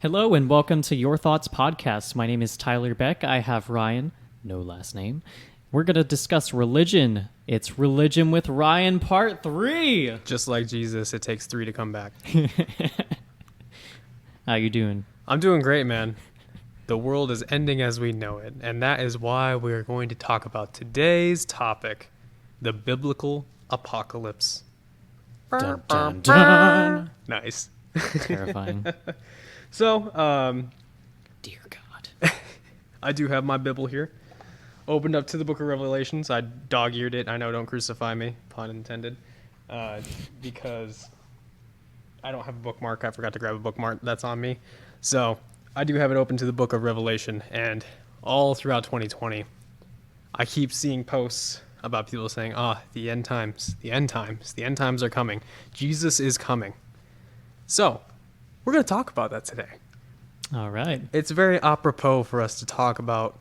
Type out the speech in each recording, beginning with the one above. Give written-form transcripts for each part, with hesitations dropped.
Hello and welcome to Your Thoughts Podcast. My name is Tyler Beck. I have Ryan, no last name. We're going to discuss religion. It's Religion with Ryan Part 3. Just like Jesus, it takes 3 to come back. How you doing? I'm doing great, man. The world is ending as we know it, and that is why we're going to talk about today's topic, the biblical apocalypse. Dun, dun, dun. Nice. Terrifying. So, Dear God. I do have my Bible here, opened up to the book of Revelations. I dog-eared it. I know, don't crucify me, pun intended, because I don't have a bookmark. I forgot to grab a bookmark. That's on me. So I do have it open to the book of Revelation, and all throughout 2020, I keep seeing posts about people saying, the end times, the end times, the end times are coming. Jesus is coming. So we're going to talk about that today. All right. It's very apropos for us to talk about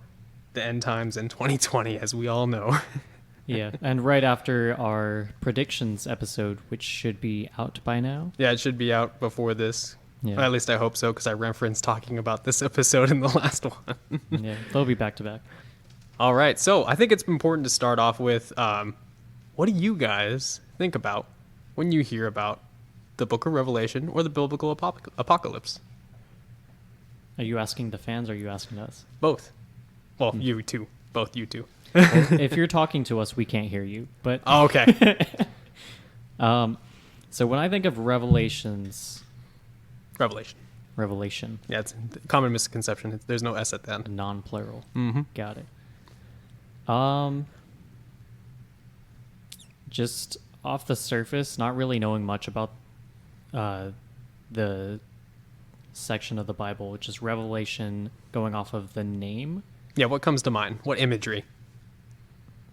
the end times in 2020, as we all know. Yeah, and right after our predictions episode, which should be out by now. Yeah, it should be out before this. Yeah. Or at least I hope so, because I referenced talking about this episode in the last one. Yeah, they'll be back to back. All right, so I think it's important to start off with, what do you guys think about when you hear about the book of Revelation or the biblical apocalypse? Are you asking the fans or are you asking us? Both. Well, you too. Both you two. Well, if you're talking to us, we can't hear you. But Oh, okay. So when I think of Revelation. Yeah, it's a common misconception. There's no S at the end. Non-plural. Mm-hmm. Got it. Just off the surface, not really knowing much about the section of the Bible, which is Revelation, going off of the name. Yeah, what comes to mind? What imagery?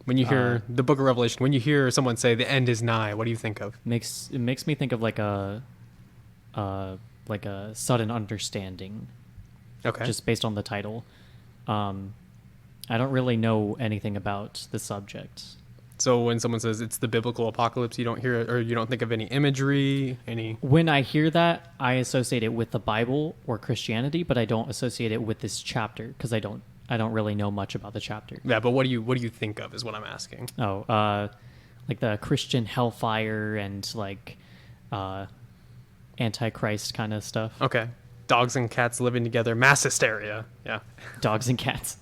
When you hear the book of Revelation, when you hear someone say the end is nigh, what do you think of? It makes me think of like a sudden understanding. Okay. Just based on the title. I don't really know anything about the subject. So when someone says it's the biblical apocalypse, you don't hear or you don't think of any imagery, any... When I hear that, I associate it with the Bible or Christianity, but I don't associate it with this chapter because I don't really know much about the chapter. Yeah, but what do you think of is what I'm asking. Oh, like the Christian hellfire and like Antichrist kind of stuff. Okay. Dogs and cats living together, mass hysteria. Yeah. Dogs and cats.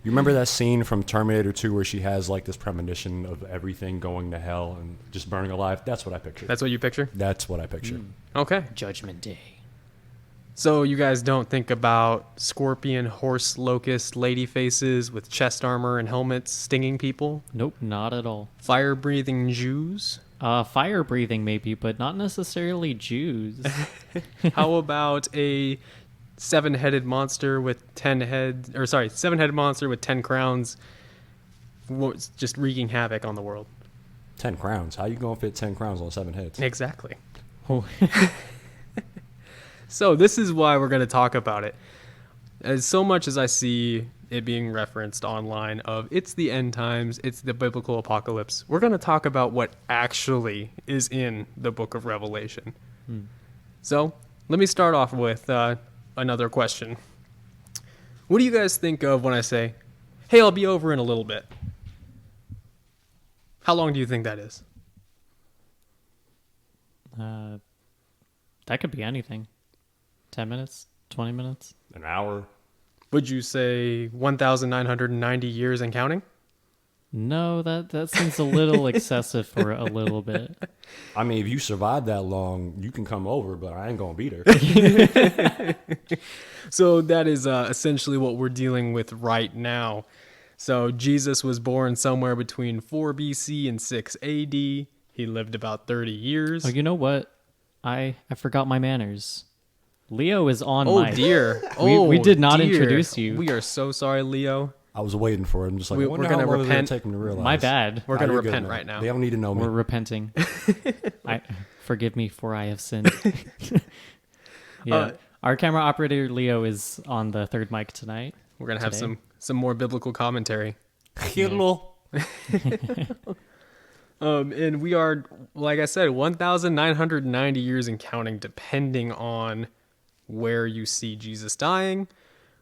You remember that scene from Terminator 2 where she has like this premonition of everything going to hell and just burning alive? That's what I picture. That's what you picture? That's what I picture. Okay. Judgment Day. So you guys don't think about scorpion, horse, locust, lady faces with chest armor and helmets stinging people? Nope, not at all. Fire-breathing Jews? Fire breathing maybe, but not necessarily Jews. How about a seven-headed monster with 7-headed monster with 10 crowns, just wreaking havoc on the world? 10 crowns. How you going to fit 10 crowns on 7 heads? Exactly. Oh. So this is why we're going to talk about it. As so much as I see it being referenced online of it's the end times, it's the biblical apocalypse, we're going to talk about what actually is in the book of Revelation. So let me start off with another question. What do you guys think of when I say, hey, I'll be over in a little bit? How long do you think that is? That could be anything. 10 minutes? 20 minutes? An hour? Would you say 1,990 years and counting? No, that seems a little excessive for a little bit. I mean, if you survive that long, you can come over, but I ain't going to be there. So that is essentially what we're dealing with right now. So Jesus was born somewhere between 4 BC and 6 AD. He lived about 30 years. Oh, you know what? I forgot my manners. Leo is on Oh, mic. dear. We did not dear. introduce you. We are so sorry, Leo. I was waiting for it. I'm just like, We're we're gonna going to repent. take them to realize. My bad. We're Nah, going to you're good, repent man. right now. They don't need to know me. We're repenting. Forgive me for I have sinned. Yeah. Our camera operator, Leo, is on the third mic tonight. We're going to have today. some more biblical commentary. Hello. And we are, like I said, 1,990 years and counting, depending on where you see Jesus dying.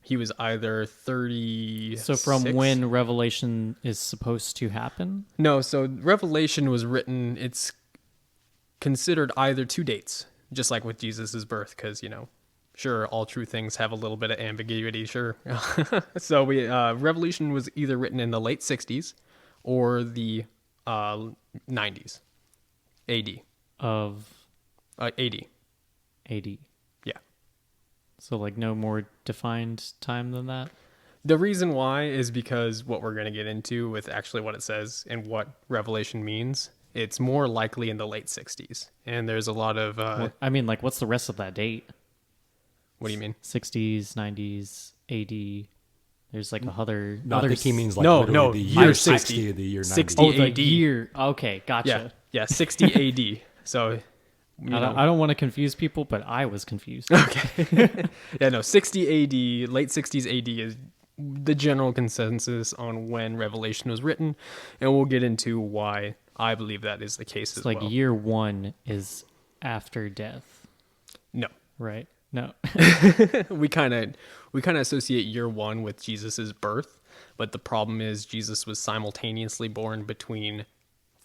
He was either 30. So from when Revelation is supposed to happen? No, so Revelation was written, it's considered either two dates, just like with Jesus's birth, because, sure, all true things have a little bit of ambiguity, sure. So Revelation was either written in the late 60s or the 90s, AD. Of AD. AD. Yeah. So like no more defined time than that? The reason why is because what we're going to get into with actually what it says and what Revelation means, it's more likely in the late 60s. And there's a lot of... what's the rest of that date? What do you mean? 60s, 90s, AD. There's like other... No, I think he means like No, literally no, the year year 60. 60 of the year 90. 60. Oh, the AD. year. Okay, gotcha. Yeah, 60 AD. So... I don't want to confuse people, but I was confused. Okay. Yeah, no, 60 AD, late 60s AD is the general consensus on when Revelation was written, and we'll get into why I believe that is the case as Like well. year 1 is after death, No. right? No. We kind of associate year 1 with Jesus's birth, but the problem is Jesus was simultaneously born between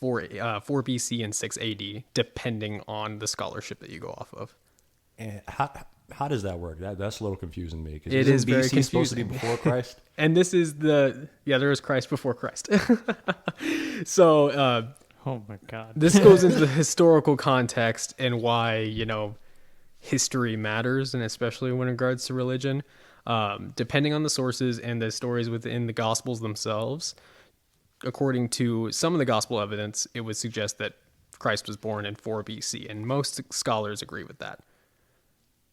4 BC and 6 AD, depending on the scholarship that you go off of. And how does that work? That's a little confusing to me. Because It is very BC supposed to be confusing. before Christ? And this is there is Christ before Christ. So Oh my God. this goes into the historical context and why, history matters, and especially when it regards to religion. Depending on the sources and the stories within the Gospels themselves, according to some of the Gospel evidence, it would suggest that Christ was born in 4 BC, and most scholars agree with that.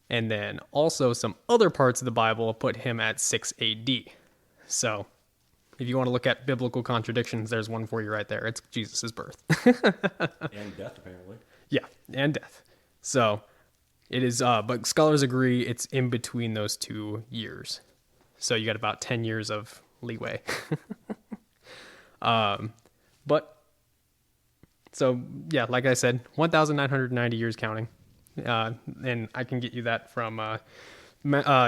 And then also some other parts of the Bible put him at 6 AD. So if you want to look at biblical contradictions, there's one for you right there. It's Jesus' birth. And death, apparently. Yeah, and death. So it is, but scholars agree it's in between those 2 years. So you got about 10 years of leeway. But so yeah, like I said, 1,990 years counting. And I can get you that from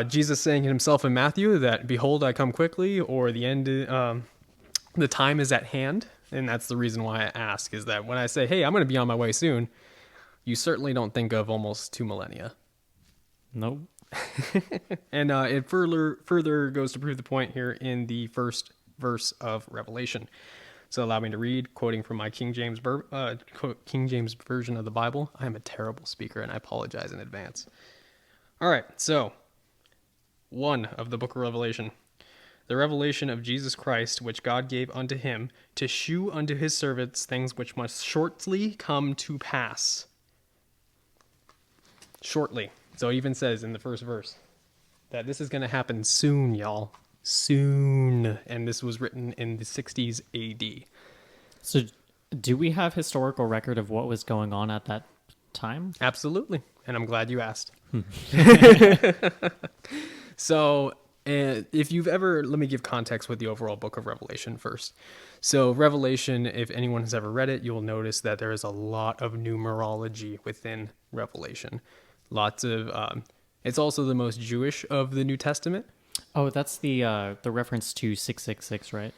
Jesus saying himself in Matthew that, "Behold, I come quickly," or the end, the time is at hand. And that's the reason why I ask, is that when I say, "Hey, I'm going to be on my way soon," you certainly don't think of almost 2 millennia. Nope. And it further goes to prove the point here in the first verse of Revelation. So allow me to read, quoting from my King James version of the Bible. I am a terrible speaker, and I apologize in advance. All right, so 1 of the book of Revelation. The revelation of Jesus Christ, which God gave unto him, to shew unto his servants things which must shortly come to pass. Shortly. So it even says in the first verse that this is going to happen soon, y'all. Soon. And this was written in the 60s AD. So do we have historical record of what was going on at that time? Absolutely. And I'm glad you asked. So if you've ever, let me give context with the overall book of Revelation first. So Revelation, if anyone has ever read it, you'll notice that there is a lot of numerology within Revelation. Lots of, it's also the most Jewish of the New Testament. Oh, that's the reference to 666, right?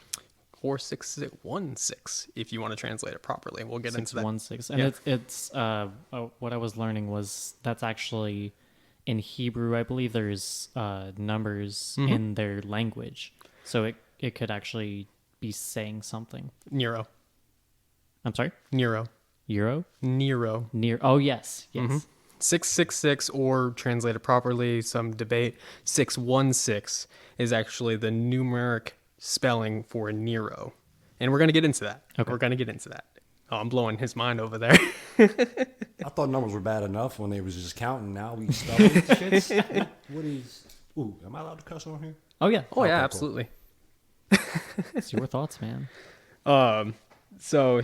Or 616, if you want to translate it properly. We'll get into that. 616. And it's what I was learning was that's actually in Hebrew, I believe there's numbers in their language. So it could actually be saying something. Nero. I'm sorry? Nero. Euro? Nero. Oh, yes. Yes. 666, or translated properly, some debate, 616 is actually the numeric spelling for Nero. And we're going to get into that. Okay. We're going to get into that. Oh, I'm blowing his mind over there. I thought numbers were bad enough when they was just counting. Now we spelling shits. What is... Ooh, am I allowed to cuss on here? Oh, yeah. Oh, yeah, cool. absolutely. It's your thoughts, man. So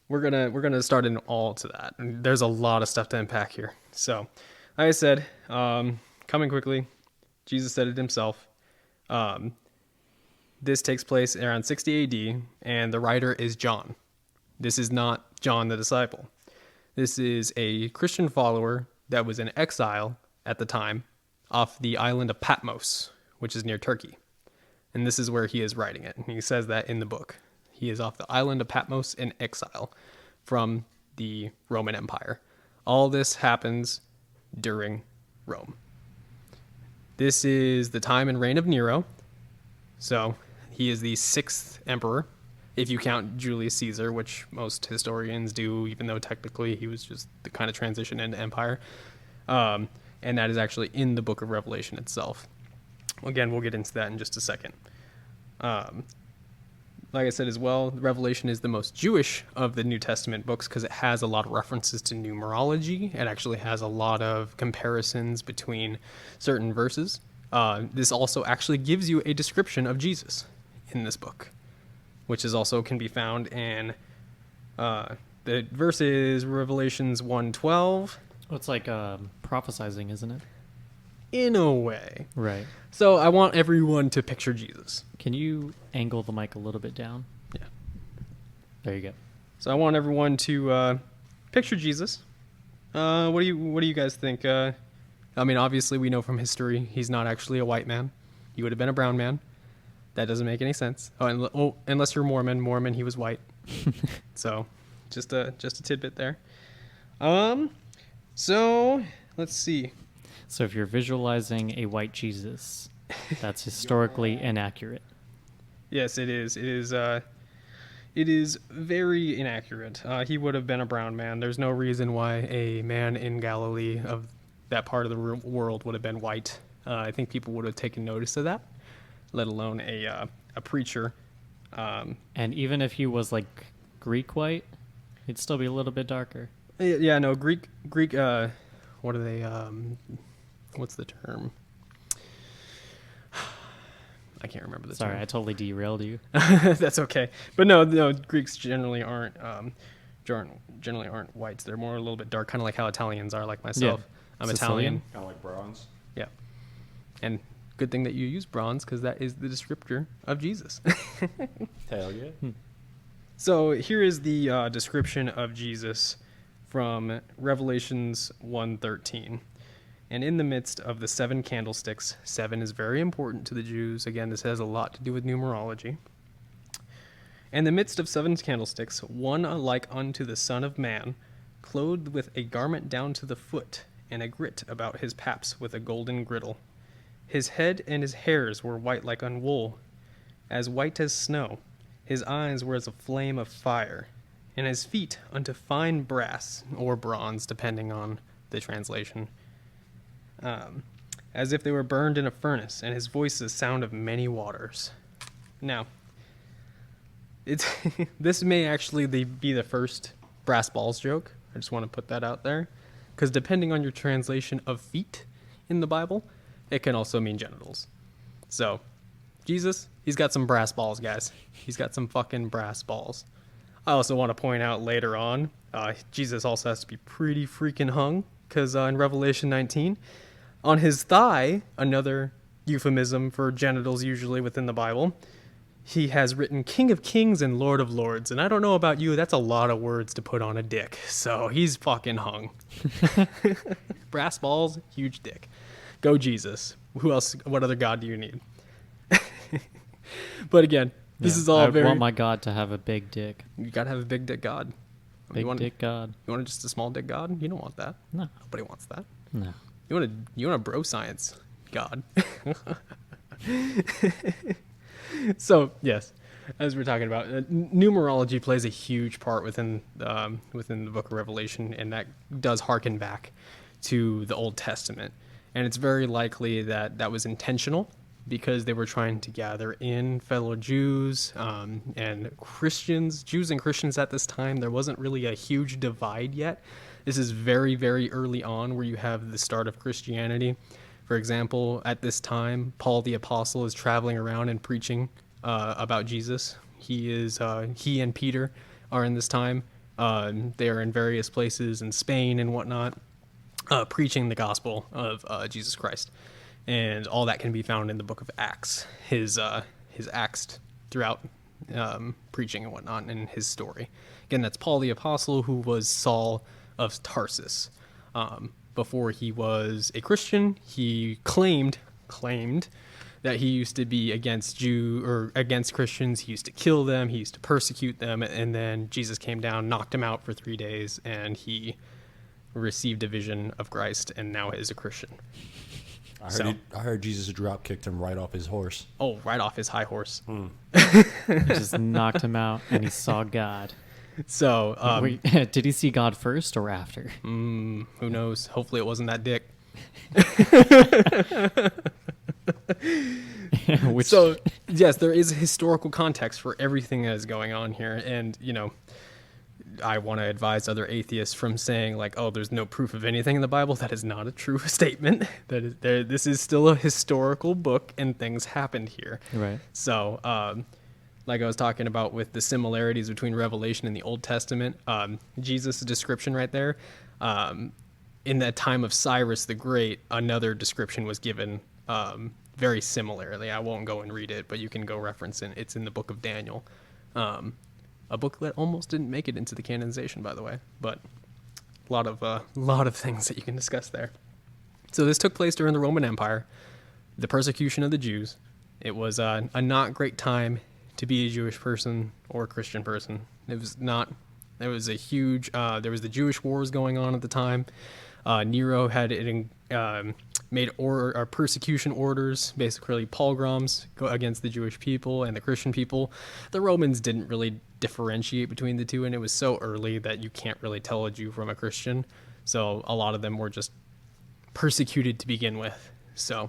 we're gonna start in all to that. And there's a lot of stuff to unpack here. So, like I said, coming quickly, Jesus said it himself. This takes place around 60 AD, and the writer is John. This is not John the disciple. This is a Christian follower that was in exile at the time off the island of Patmos, which is near Turkey. And this is where he is writing it. And he says that in the book. He is off the island of Patmos in exile from the Roman Empire. All this happens during Rome. This is the time and reign of Nero. So he is the 6th emperor, if you count Julius Caesar, which most historians do, even though technically he was just the kind of transition into empire. And that is actually in the book of Revelation itself. Again, we'll get into that in just a second. Like I said as well, Revelation is the most Jewish of the New Testament books because it has a lot of references to numerology. It actually has a lot of comparisons between certain verses. This also actually gives you a description of Jesus in this book, which is also can be found in the verses Revelations 1:12. Well, it's like prophesizing, isn't it? In a way. Right. So I want everyone to picture Jesus. Can you angle the mic a little bit down? Yeah. There you go. So I want everyone to picture Jesus. What do you guys think? I mean, obviously we know from history he's not actually a white man. He would have been a brown man. That doesn't make any sense. Unless you're Mormon. Mormon, he was white. So, just a tidbit there. So let's see. So if you're visualizing a white Jesus, that's historically inaccurate. Yes, it is. It is very inaccurate. He would have been a brown man. There's no reason why a man in Galilee of that part of the world would have been white. I think people would have taken notice of that, let alone a preacher. And even if he was like Greek white, he'd still be a little bit darker. Yeah, no, Greek. What are they? What's the term? I can't remember the term. Sorry, I totally derailed you. That's okay. But no, Greeks generally aren't whites. They're more a little bit dark, kind of like how Italians are, like myself. Yeah. I'm Sicilian? Italian. Kind of like bronze. Yeah. And good thing that you use bronze because that is the descriptor of Jesus. Hell yeah. So here is the description of Jesus from Revelations 1:13. And in the midst of the 7 candlesticks, 7 is very important to the Jews. Again, this has a lot to do with numerology. In the midst of 7 candlesticks, one like unto the Son of Man, clothed with a garment down to the foot, and a grit about his paps with a golden girdle. His head and his hairs were white like un wool, as white as snow. His eyes were as a flame of fire, and his feet unto fine brass, or bronze, depending on the translation, as if they were burned in a furnace, and his voice the sound of many waters. Now, this may actually be the first brass balls joke. I just want to put that out there, because depending on your translation of feet in the Bible, it can also mean genitals. So, Jesus, he's got some brass balls, guys. He's got some fucking brass balls. I also want to point out later on, Jesus also has to be pretty freaking hung, because in Revelation 19, on his thigh, another euphemism for genitals usually within the Bible, he has written King of Kings and Lord of Lords. And I don't know about you, that's a lot of words to put on a dick. So he's fucking hung. Brass balls, huge dick. Go Jesus. Who else? What other God do you need? But again, this is all I very... want my God to have a big dick. You gotta have a big dick God. Big dick God. You want just a small dick God? You don't want that. No. Nobody wants that. No. You want a bro science God. So yes, as we're talking about, numerology plays a huge part within the book of Revelation, and that does harken back to the Old Testament. And it's very likely that was intentional, because they were trying to gather in fellow Jews and Christians. Jews and Christians at this time, there wasn't really a huge divide yet. This is very, very early on where you have the start of Christianity. For example, at this time, Paul the Apostle is traveling around and preaching about Jesus. He and Peter are in this time. They are in various places in Spain and whatnot, preaching the gospel of Jesus Christ. And all that can be found in the book of Acts, his acts throughout preaching and whatnot, and his story. Again, that's Paul the Apostle, who was Saul of Tarsus. before he was a Christian. He claimed that he used to be against Christians. He used to kill them. He used to persecute them. And then Jesus came down, knocked him out for 3 days, and he received a vision of Christ, and now is a Christian. I heard Jesus drop kicked him right off his horse. Oh, right off his high horse. He just knocked him out, and he saw God. So, Wait, did he see God first or after? who knows? Hopefully it wasn't that dick. So, yes, there is a historical context for everything that is going on here. And, I want to advise other atheists from saying, like, oh, there's no proof of anything in the Bible. That is not a true statement. This is still a historical book, and things happened here. Right. So, like I was talking about with the similarities between Revelation and the Old Testament, Jesus' description right there, in that time of Cyrus the Great, another description was given very similarly. I won't go and read it, but you can go reference it. It's in the book of Daniel. A book that almost didn't make it into the canonization, by the way, but a lot of things that you can discuss there. So this took place during the Roman Empire, the persecution of the Jews. It was a not great time to be a Jewish person or a Christian person. It was not. There was a huge. There was the Jewish wars going on at the time. Nero had made persecution orders, basically pogroms against the Jewish people and the Christian people. The Romans didn't really differentiate between the two, and it was so early that you can't really tell a Jew from a Christian. So a lot of them were just persecuted to begin with. So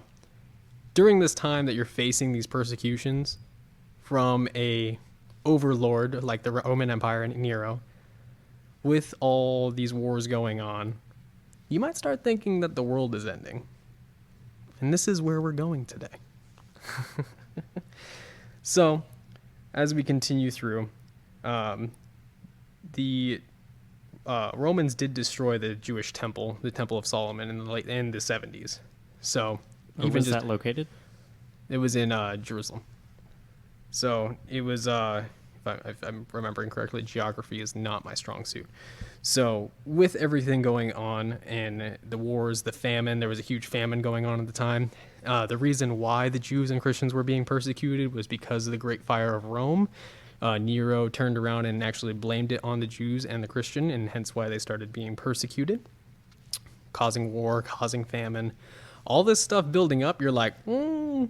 during this time that you're facing these persecutions from a overlord like the Roman Empire and Nero, with all these wars going on, you might start thinking that the world is ending. And this is where we're going today. So, as we continue through, the Romans did destroy the Jewish temple, the Temple of Solomon, in the 70s. So, Where was that located? It was in Jerusalem. So it was, if I'm remembering correctly, geography is not my strong suit. So with everything going on and the wars, the famine, there was a huge famine going on at the time. The reason why the Jews and Christians were being persecuted was because of the Great Fire of Rome. Nero turned around and actually blamed it on the Jews and the Christian, and hence why they started being persecuted, causing war, causing famine. All this stuff building up, you're like, the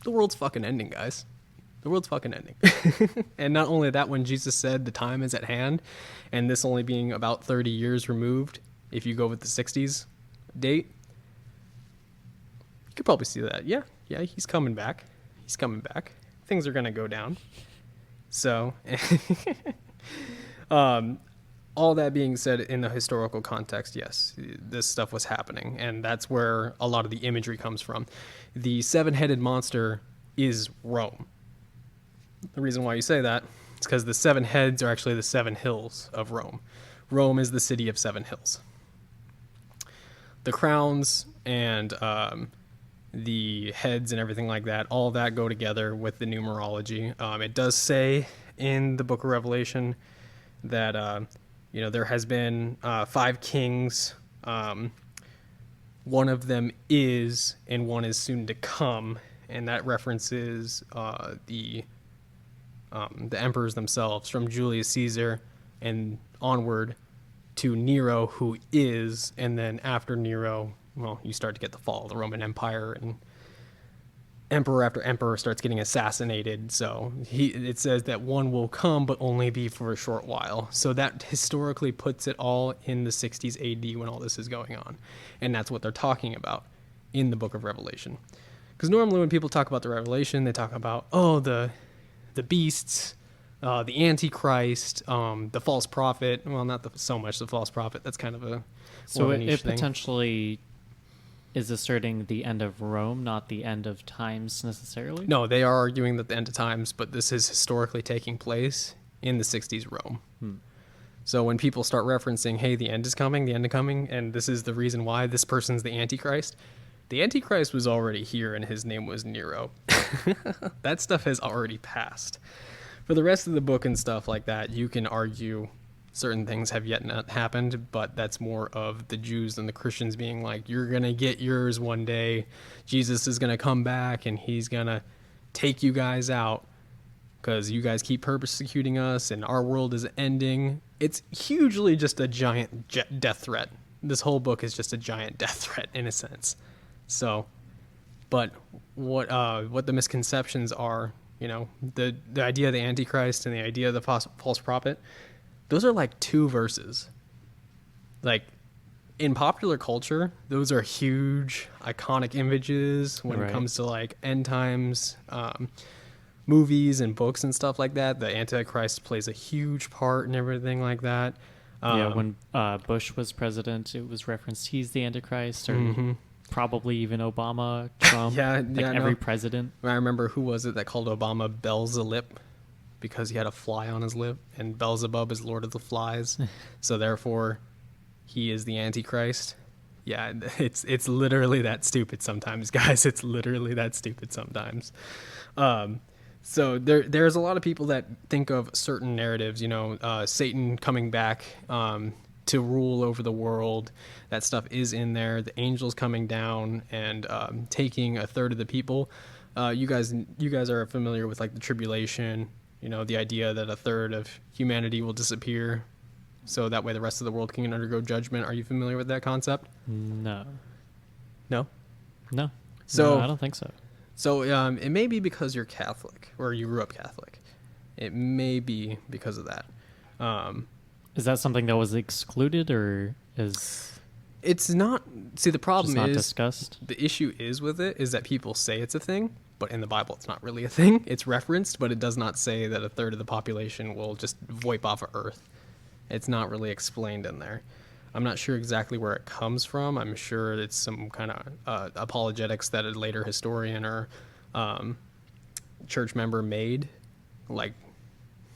world's fucking ending, guys. The world's fucking ending. And not only that, when Jesus said the time is at hand, and this only being about 30 years removed, if you go with the 60s date, you could probably see that. Yeah, he's coming back. He's coming back. Things are going to go down. So, all that being said, in the historical context, yes, this stuff was happening, and that's where a lot of the imagery comes from. The seven-headed monster is Rome. The reason why you say that is because the 7 heads are actually the 7 hills of Rome. Rome is the city of 7 hills. The crowns and the heads and everything like that, all that go together with the numerology. It does say in the book of Revelation that there has been 5 kings. One of them is, and one is soon to come, and that references the emperors themselves, from Julius Caesar and onward to Nero, who is, and then after Nero, well, you start to get the fall of the Roman Empire, and emperor after emperor starts getting assassinated. So it says that one will come, but only be for a short while. So that historically puts it all in the 60s AD when all this is going on. And that's what they're talking about in the book of Revelation. Because normally when people talk about the Revelation, they talk about, the beasts, the Antichrist, the false prophet. Well, not so much the false prophet. That's kind of a So it it potentially is asserting the end of Rome, not the end of times necessarily? No, they are arguing that the end of times, but this is historically taking place in the 60s Rome. So when people start referencing, hey, the end is coming, and this is the reason why this person's the Antichrist, the Antichrist was already here, and his name was Nero. That stuff has already passed. For the rest of the book and stuff like that, you can argue certain things have yet not happened, but that's more of the Jews and the Christians being like, you're going to get yours one day. Jesus is going to come back and he's going to take you guys out because you guys keep persecuting us and our world is ending. It's hugely just a giant death threat. This whole book is just a giant death threat in a sense. So, but what the misconceptions are, you know, the idea of the Antichrist and the idea of the false prophet, those are like 2 verses. Like, in popular culture, those are huge, iconic images when it comes to like end times movies and books and stuff like that. The Antichrist plays a huge part and everything like that. When Bush was president, it was referenced he's the Antichrist, or probably even Obama, Trump, every president. I remember, who was it that called Obama Beelzebub because he had a fly on his lip, and Beelzebub is Lord of the Flies, so therefore he is the Antichrist. Yeah, it's literally that stupid sometimes, guys. It's literally that stupid sometimes. So there's a lot of people that think of certain narratives, you know, Satan coming back to rule over the world. That stuff is in there. The angels coming down and taking a third of the people. You guys are familiar with like the tribulation, you know, the idea that a third of humanity will disappear, so that way the rest of the world can undergo judgment. Are you familiar with that concept? No. No? No. So No, I don't think so. So it may be because you're Catholic or you grew up Catholic. It may be because of that. Is that something that was excluded, or is it's not? See, the problem just not is discussed? the issue is with it is that people say it's a thing, but in the Bible it's not really a thing. It's referenced, but it does not say that a third of the population will just wipe off of Earth. It's not really explained in there. I'm not sure exactly where it comes from. I'm sure it's some kind of apologetics that a later historian or church member made. Like,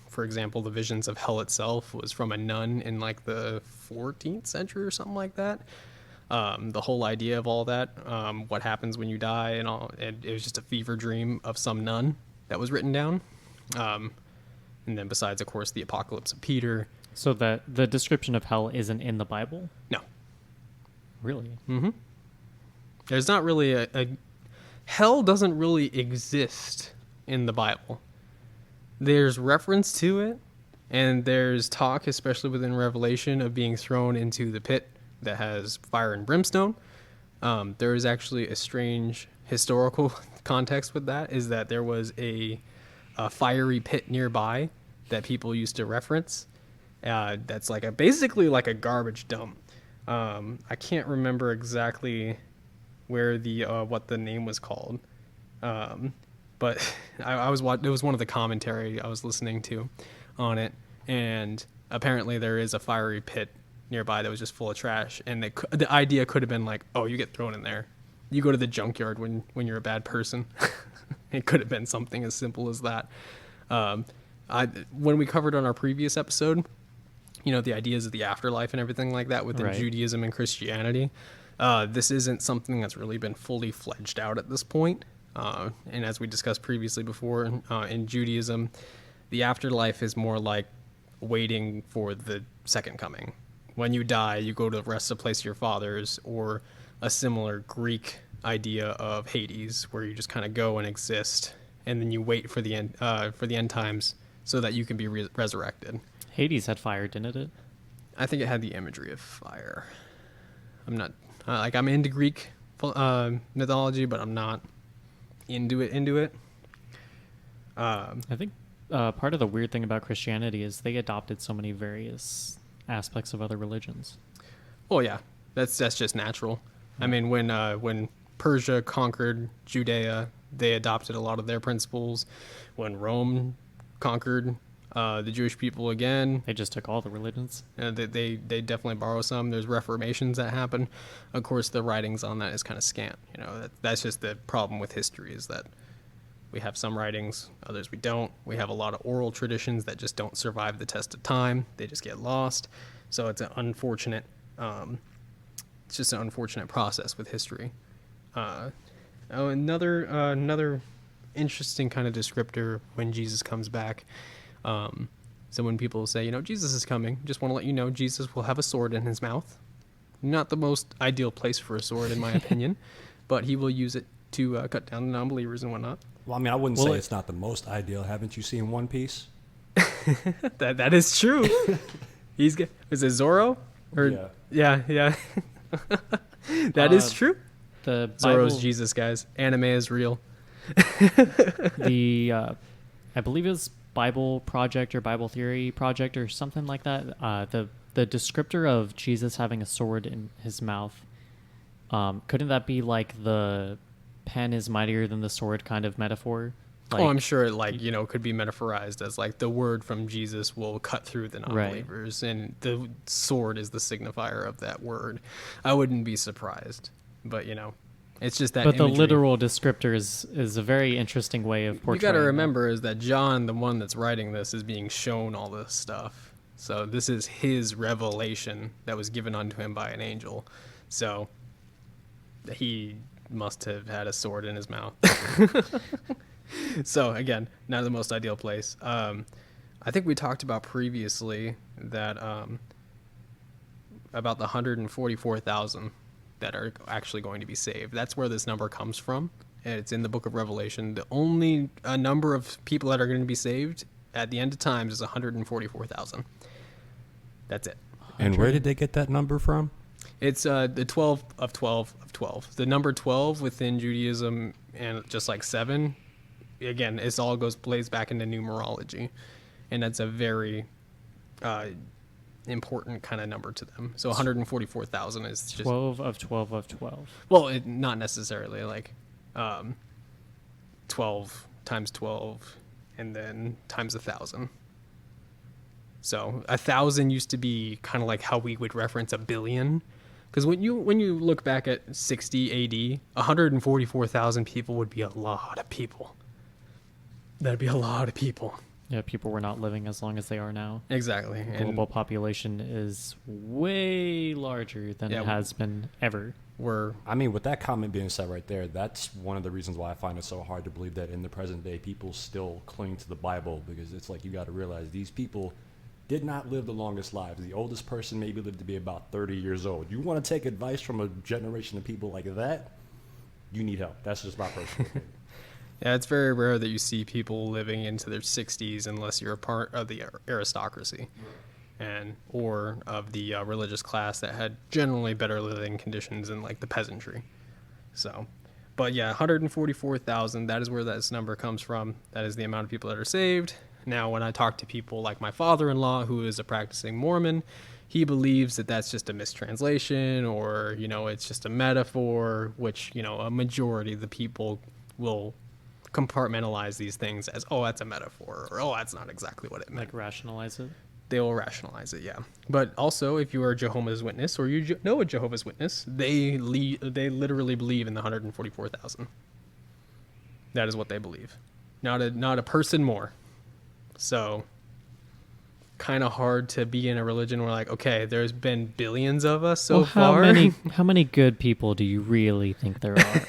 for example, the visions of hell itself was from a nun in like the 14th century or something like that. The whole idea of all that, what happens when you die and all, it was just a fever dream of some nun that was written down. And then besides, of course, the apocalypse of Peter. So that the description of hell isn't in the Bible? No. Really? Mm-hmm. There's not really a hell doesn't really exist in the Bible. There's reference to it, and there's talk, especially within Revelation, of being thrown into the pit that has fire and brimstone. There is actually a strange historical context with that, is that there was a fiery pit nearby that people used to reference. That's like basically like a garbage dump. I can't remember exactly where what the name was called, but I was it was one of the commentary I was listening to on it, and apparently there is a fiery pit nearby that was just full of trash, and the idea could have been like, oh, you get thrown in there, you go to the junkyard when you're a bad person. It could have been something as simple as that. When we covered on our previous episode, you know, the ideas of the afterlife and everything like that within Judaism and Christianity, this isn't something that's really been fully fledged out at this point. And as we discussed previously before, in Judaism, the afterlife is more like waiting for the second coming. When you die, you go to rest the place of your fathers, or a similar Greek idea of Hades, where you just kind of go and exist, and then you wait for the end times so that you can be resurrected. Hades had fire, didn't it? I think it had the imagery of fire. I'm not I'm into Greek mythology, but I'm not into it. I think part of the weird thing about Christianity is they adopted so many various aspects of other religions. Oh yeah, that's just natural. I mean, when Persia conquered Judea, they adopted a lot of their principles. When Rome conquered the Jewish people again, they just took all the religions. They definitely borrow some. There's reformations that happen. Of course, the writings on that is kind of scant. You know, that's just the problem with history, is that we have some writings, others we don't. We have a lot of oral traditions that just don't survive the test of time. They just get lost. So it's an unfortunate. It's just an unfortunate process with history. Another interesting kind of descriptor when Jesus comes back. So when people say, Jesus is coming, just want to let you know Jesus will have a sword in his mouth. Not the most ideal place for a sword, in my opinion, but he will use it to cut down the non-believers and whatnot. Well, I mean, I wouldn't Well, say it's not the most ideal. Haven't you seen One Piece? That is true. Is it Zoro? Or, yeah. That is true. The Zoro's Bible, Jesus, guys. Anime is real. I believe it's Bible Project or Bible Theory Project or something like that. The descriptor of Jesus having a sword in his mouth, couldn't that be like the pen is mightier than the sword kind of metaphor? Like, I'm sure it could be metaphorized as like the word from Jesus will cut through the non-believers, and the sword is the signifier of that word. I wouldn't be surprised, but it's just that. But imagery. the literal descriptor is a very interesting way of portraying. You got to that. remember is that John, the one that's writing this, is being shown all this stuff. So this is his revelation that was given unto him by an angel. So he must have had a sword in his mouth. So again, not the most ideal place. I think we talked about previously that about the 144,000 that are actually going to be saved. That's where this number comes from. And it's in the book of Revelation. The only number of people that are going to be saved at the end of times is 144,000. That's it. And where did they get that number from? It's the 12 of 12 of 12. The number 12 within Judaism, and just like 7, again, it all plays back into numerology. And that's a very important kind of number to them. So 144,000 is just 12 of 12 of 12. Well, not necessarily like 12 times 12 and then times 1,000. So 1,000 used to be kind of like how we would reference a billion, because when you look back at 60 AD, 144,000 people would be a lot of people. That'd be a lot of people. Yeah, people were not living as long as they are now. Exactly. Global population is way larger than it has been ever. I mean, with that comment being said right there, that's one of the reasons why I find it so hard to believe that in the present day, people still cling to the Bible, because it's like you got to realize these people did not live the longest lives. The oldest person maybe lived to be about 30 years old. You want to take advice from a generation of people like that, you need help. That's just my personal opinion. Yeah, it's very rare that you see people living into their 60s unless you're a part of the aristocracy or of the religious class that had generally better living conditions than like the peasantry. So, but yeah, 144,000, that is where this number comes from. That is the amount of people that are saved. Now, when I talk to people like my father-in-law, who is a practicing Mormon, he believes that that's just a mistranslation, or, it's just a metaphor, which, a majority of the people will compartmentalize these things as, oh, that's a metaphor, or, oh, that's not exactly what it meant. Like rationalize it? They will rationalize it, yeah. But also, if you are a Jehovah's Witness, or you know a Jehovah's Witness, they literally believe in the 144,000. That is what they believe. Not a person more. So, kind of hard to be in a religion where, like, okay, there's been billions of us so far. How many good people do you really think there are?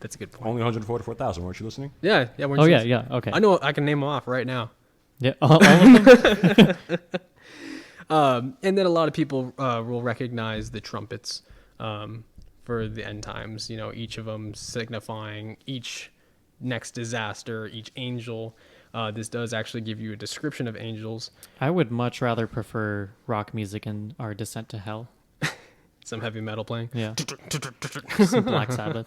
That's a good point. Only 144,000. Weren't you listening? Yeah. Oh, yeah. Okay. I know. I can name them off right now. Yeah, all of them? And then a lot of people will recognize the trumpets for the end times. Each of them signifying each next disaster, each angel. This does actually give you a description of angels. I would much rather prefer rock music in our Descent to Hell. Some heavy metal playing. Yeah. Some Black Sabbath.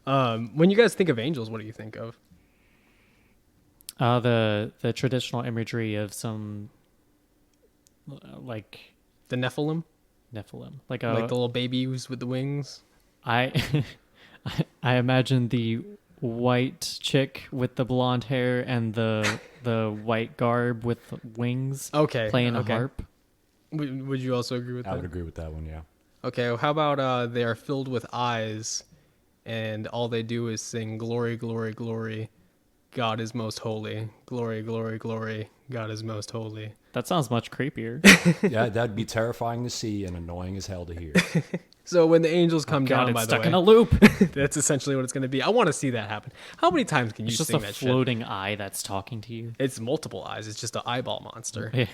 When you guys think of angels, what do you think of? The traditional imagery of some like The Nephilim? Nephilim. Like the little babies with the wings? I imagine the white chick with the blonde hair and the white garb with wings playing a harp. Would you also agree with that? I would agree with that one, yeah. Okay, well, how about they are filled with eyes, and all they do is sing glory, glory, glory God is most holy. Glory, glory, glory. God is most holy. That sounds much creepier. Yeah, that'd be terrifying to see and annoying as hell to hear. So when the angels come God, down, it's by the stuck way, in a loop. that's essentially what it's going to be. I want to see that happen. How many times can you It's just sing a that shit? floating eye that's talking to you. It's multiple eyes. It's just an eyeball monster. Yeah.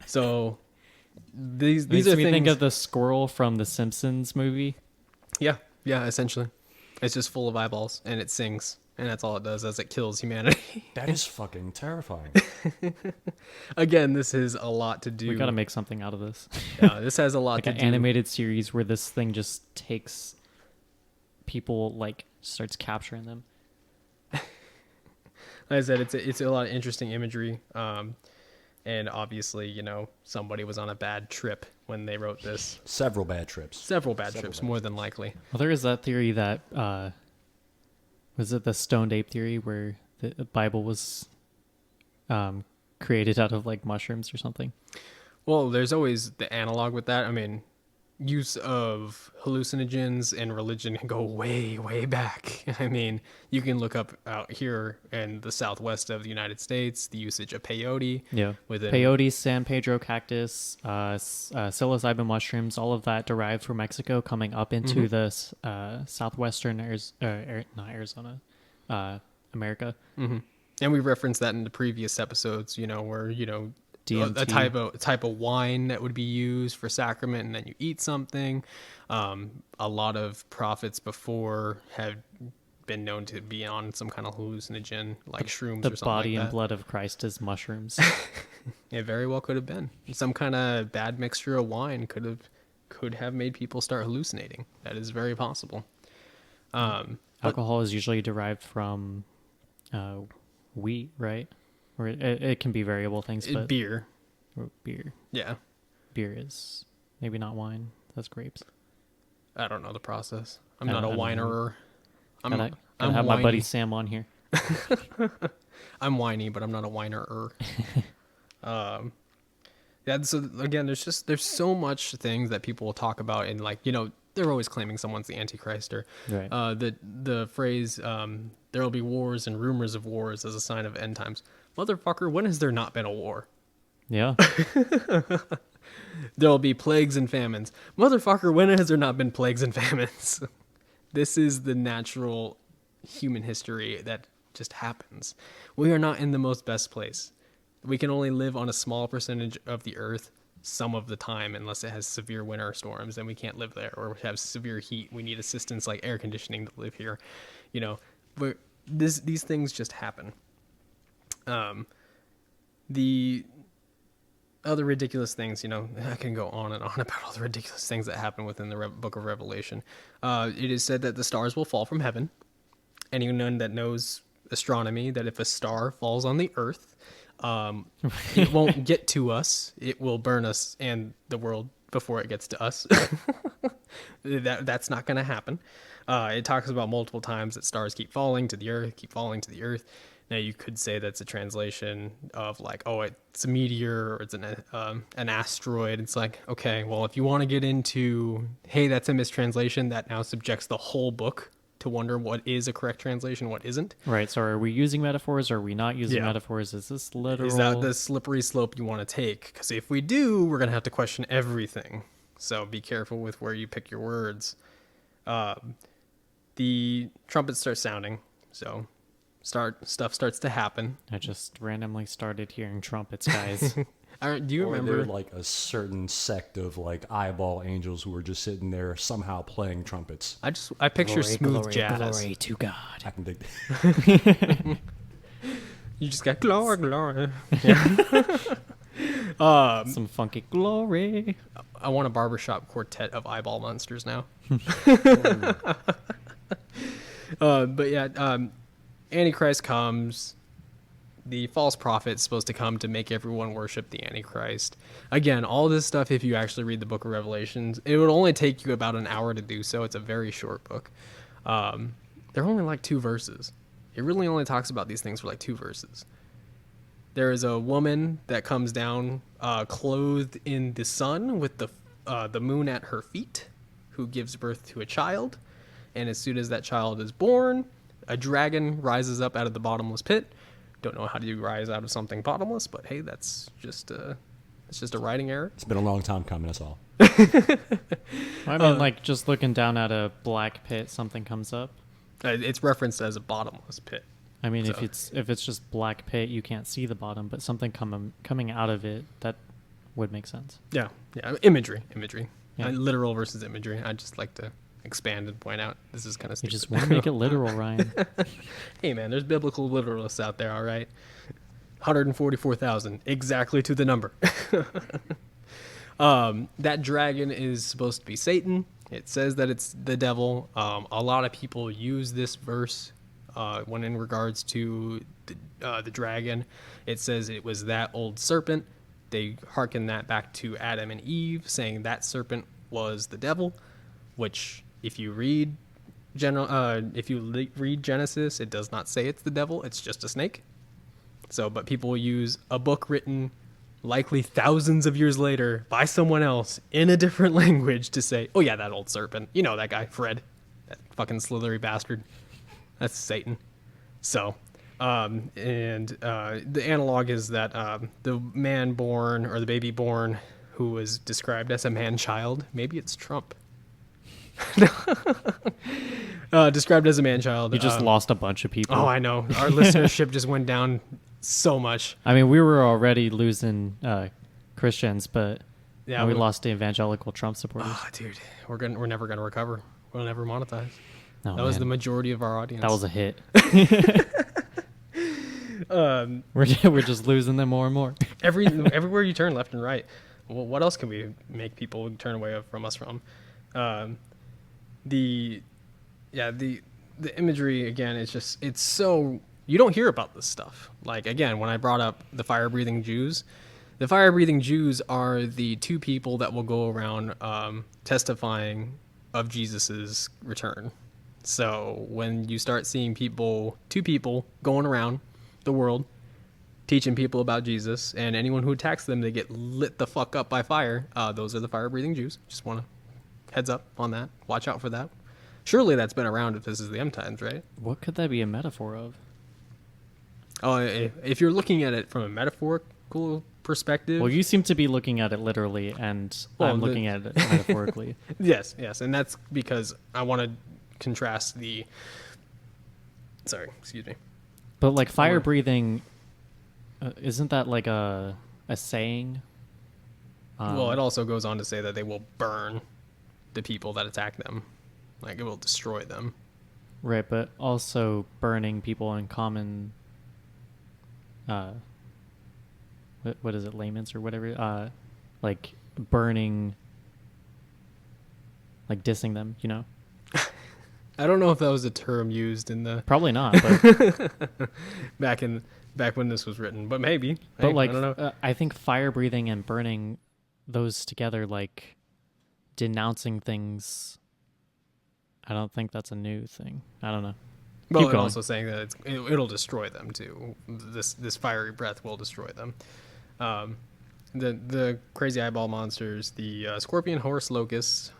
So these Makes are me things. think of the squirrel from the Simpsons movie. Yeah, essentially, it's just full of eyeballs and it sings, and that's all it does as it kills humanity. That is fucking terrifying. Again, this is a lot to do. We got to make something out of this. This has a lot Like to an do. animated series where this thing just takes people, like, starts capturing them. Like I said, it's a lot of interesting imagery. And obviously, you know, somebody was on a bad trip when they wrote this. Several bad trips. Several bad trips, more than likely. Well, there is that theory that was it the stoned ape theory where the Bible was created out of like mushrooms or something. Well, there's always the analog with that. I mean, use of hallucinogens and religion go way, way back. I mean, you can look up out here in the southwest of the United States, the usage of peyote. Yeah. Within Peyote, San Pedro cactus, psilocybin mushrooms, all of that derived from Mexico coming up into the southwestern not Arizona, America. Mm-hmm. And we referenced that in the previous episodes, you know, where, you know, DMT. a type of wine that would be used for sacrament, and then you eat something. A lot of prophets before have been known to be on some kind of hallucinogen, like shrooms The or something body like and that. blood of Christ is mushrooms. It very well could have been some kind of bad mixture of wine could have made people start hallucinating. That is very possible. Alcohol is usually derived from wheat, right? Or it can be variable things, but Beer, or beer. yeah. Beer is maybe not wine. That's grapes. I don't know the process. I'm I not a don't know. whiner. Gotta have my buddy Sam on here. I'm whiny, but I'm not a whiner. Yeah. So again, there's so much things that people will talk about, and like, you know, they're always claiming someone's the Antichrist, or Right. the phrase there will be wars and rumors of wars as a sign of end times. Motherfucker, when has there not been a war? Yeah. There'll be plagues and famines. Motherfucker, when has there not been plagues and famines? This is the natural human history that just happens. We are not in the most best place. We can only live on a small percentage of the earth some of the time, unless it has severe winter storms, and we can't live there, or have severe heat. We need assistance like air conditioning to live here, you know. But these things just happen. The other ridiculous things, you know, I can go on and on about all the ridiculous things that happen within the book of Revelation. It is said that the stars will fall from heaven. Anyone that knows astronomy, that if a star falls on the earth, it won't get to us. It will burn us and the world before it gets to us. That's not going to happen. It talks about multiple times that stars keep falling to the earth. Now, you could say that's a translation of like, oh, it's a meteor, or it's an asteroid. It's like, okay, well, if you want to get into, hey, that's a mistranslation, that now subjects the whole book to wonder what is a correct translation, what isn't. Right. So are we using metaphors? Or are we not using Yeah. metaphors? Is this literal? Is that the slippery slope you want to take? Because if we do, we're going to have to question everything. So be careful with where you pick your words. The trumpets start sounding, so stuff starts to happen. I just randomly started hearing trumpets, guys. Do you Or remember? they're like a certain sect of like eyeball angels who are just sitting there somehow playing trumpets. I picture smooth jazz. Glory to God. I can dig that. You just got glory. Yeah. Some funky glory. I want a barbershop quartet of eyeball monsters now. But yeah, Antichrist comes. The false prophet is supposed to come to make everyone worship the Antichrist. Again, all this stuff, if you actually read the book of Revelations, it would only take you about an hour to do so. It's a very short book. They're only like 2 verses. It really only talks about these things for like 2 verses. There is a woman that comes down clothed in the sun with the moon at her feet, who gives birth to a child. And as soon as that child is born, a dragon rises up out of the bottomless pit, Don't know how do you rise out of something bottomless, but hey, that's just a writing error. It's been a long time coming, that's all. I mean, like just looking down at a black pit, something comes up. It's referenced as a bottomless pit. I mean, So- if it's just black pit, you can't see the bottom, but something coming out of it, that would make sense. Yeah, imagery. Yeah. Literal versus imagery. I just like to expand and point out this is kind of You stupid. just want to make it literal, Ryan. Hey man, there's biblical literalists out there, all right? 144,000, exactly to the number. That dragon is supposed to be Satan. It says that it's the devil. A lot of people use this verse when in regards to the dragon. It says it was that old serpent. They hearken that back to Adam and Eve, saying that serpent was the devil, which if you read read Genesis, it does not say it's the devil. It's just a snake. So, but people will use a book written likely thousands of years later by someone else in a different language to say, oh yeah, that old serpent. You know that guy, Fred. That fucking slithery bastard. That's Satan. So, the analog is that the man born, or the baby born, who was described as a man-child, maybe it's Trump. Described as a man-child. You just lost a bunch of people. Oh, I know. Our listenership just went down so much. I mean, we were already losing Christians, but Yeah, now we lost the evangelical Trump supporters. Oh, dude, we're never gonna recover. We'll never monetize. Oh, That was man. the majority of our audience. That was a hit. We're just losing them more and more. everywhere you turn, left and right. Well, what else can we make people turn away from us from? The imagery again. It's so you don't hear about this stuff. Like again, when I brought up the fire-breathing Jews are the two people that will go around testifying of Jesus's return. So when you start seeing two people going around the world teaching people about Jesus, and anyone who attacks them, they get lit the fuck up by fire. Those are the fire-breathing Jews. Just want to heads up on that. Watch out for that. Surely that's been around if this is the end times, right? What could that be a metaphor of? Oh, if you're looking at it from a metaphorical perspective. Well, you seem to be looking at it literally, and I'm looking at it metaphorically. Yes, and that's because I want to contrast excuse me. But like fire breathing, isn't that like a saying? Well, it also goes on to say that they will burn the people that attack them. Like, it will destroy them. Right, but also burning people in common, what is it, layman's or whatever, like burning, like dissing them, you know? I don't know if that was a term used in the Probably not, but back when this was written, but maybe. but Hey, like I don't know. I think fire breathing and burning those together, like denouncing things. I don't think that's a new thing. I don't know. Well, Keep and going. also saying that it'll destroy them too. This fiery breath will destroy them. The crazy eyeball monsters, the scorpion, horse, locusts.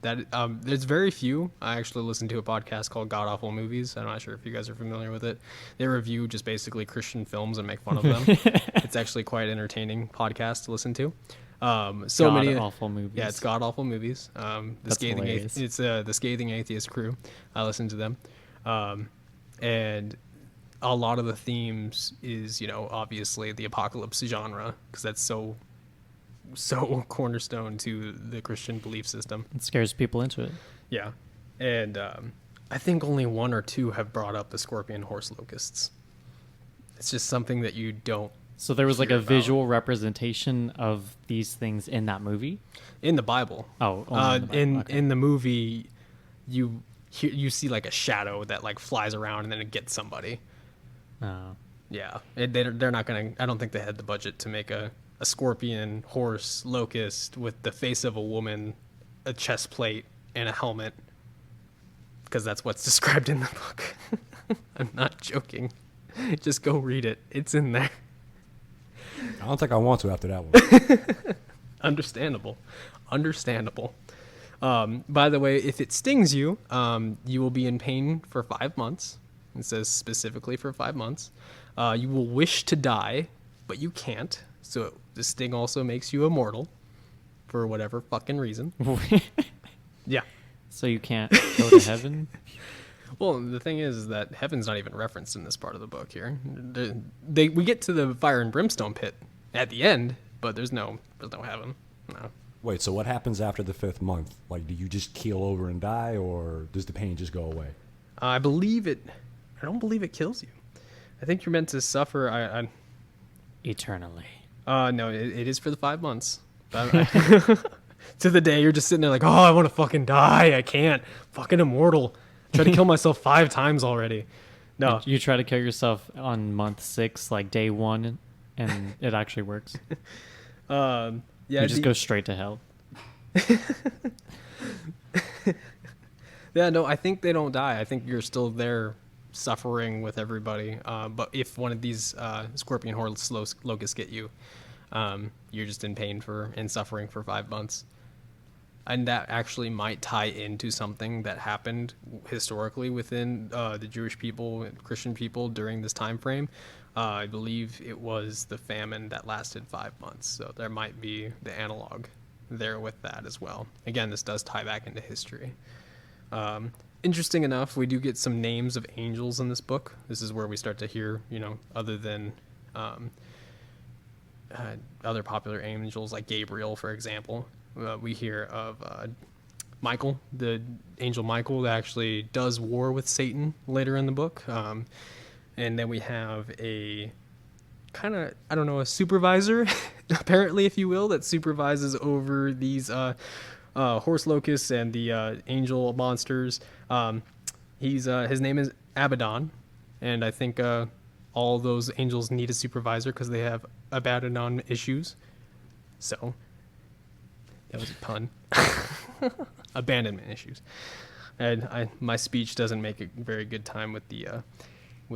There's very few. I actually listened to a podcast called God Awful Movies. I'm not sure if you guys are familiar with it. They review just basically Christian films and make fun of them. It's actually quite entertaining podcast to listen to. So God many awful movies. Yeah, it's God Awful Movies. That's hilarious. It's the Scathing Atheist Crew. I listen to them, and a lot of the themes is obviously the apocalypse genre, because that's so cornerstone to the Christian belief system. It scares people into it. Yeah, and I think only one or two have brought up the scorpion, horse, locusts. It's just something that you don't. So there was like hear a about. visual representation of these things in that movie. In the Bible. Oh, only in the Bible. Okay. In the movie, you see like a shadow that like flies around and then it gets somebody. Oh. Yeah, they're not gonna. I don't think they had the budget to make a scorpion, horse, locust with the face of a woman, a chest plate, and a helmet, because that's what's described in the book. I'm not joking. Just go read it. It's in there. I don't think I want to after that one. Understandable. By the way, if it stings you, you will be in pain for 5 months. It says specifically for 5 months. You will wish to die, but you can't. So this thing also makes you immortal for whatever fucking reason. Yeah. So you can't go to heaven? Well, the thing is that heaven's not even referenced in this part of the book here. We get to the fire and brimstone pit at the end, but there's no heaven. No. Wait, so what happens after the 5th month? Like, do you just keel over and die, or does the pain just go away? I don't believe it kills you. I think you're meant to suffer. Eternally. No, it is for the 5 months. To the day you're just sitting there like, oh, I want to fucking die. I can't. Fucking immortal. Try to kill myself 5 times already. No. You try to kill yourself on month 6, like day 1, and it actually works. Yeah. You just go straight to hell. Yeah, no, I think they don't die. I think you're still there suffering with everybody. But if one of these scorpion hordes locusts get you, you're just in pain and suffering for 5 months. And that actually might tie into something that happened historically within the Jewish people and Christian people during this time frame. I believe it was the famine that lasted 5 months. So there might be the analog there with that as well. Again, this does tie back into history. Interesting enough, we do get some names of angels in this book. This is where we start to hear, other than other popular angels like Gabriel, for example. We hear of Michael, the angel Michael, that actually does war with Satan later in the book. And then we have a kind of, a supervisor, apparently, if you will, that supervises over these horse locusts and the angel monsters. His name is Abaddon, and I think all those angels need a supervisor because they have Abaddon issues. So that was a pun. Abandonment issues. And my speech doesn't make a very good time with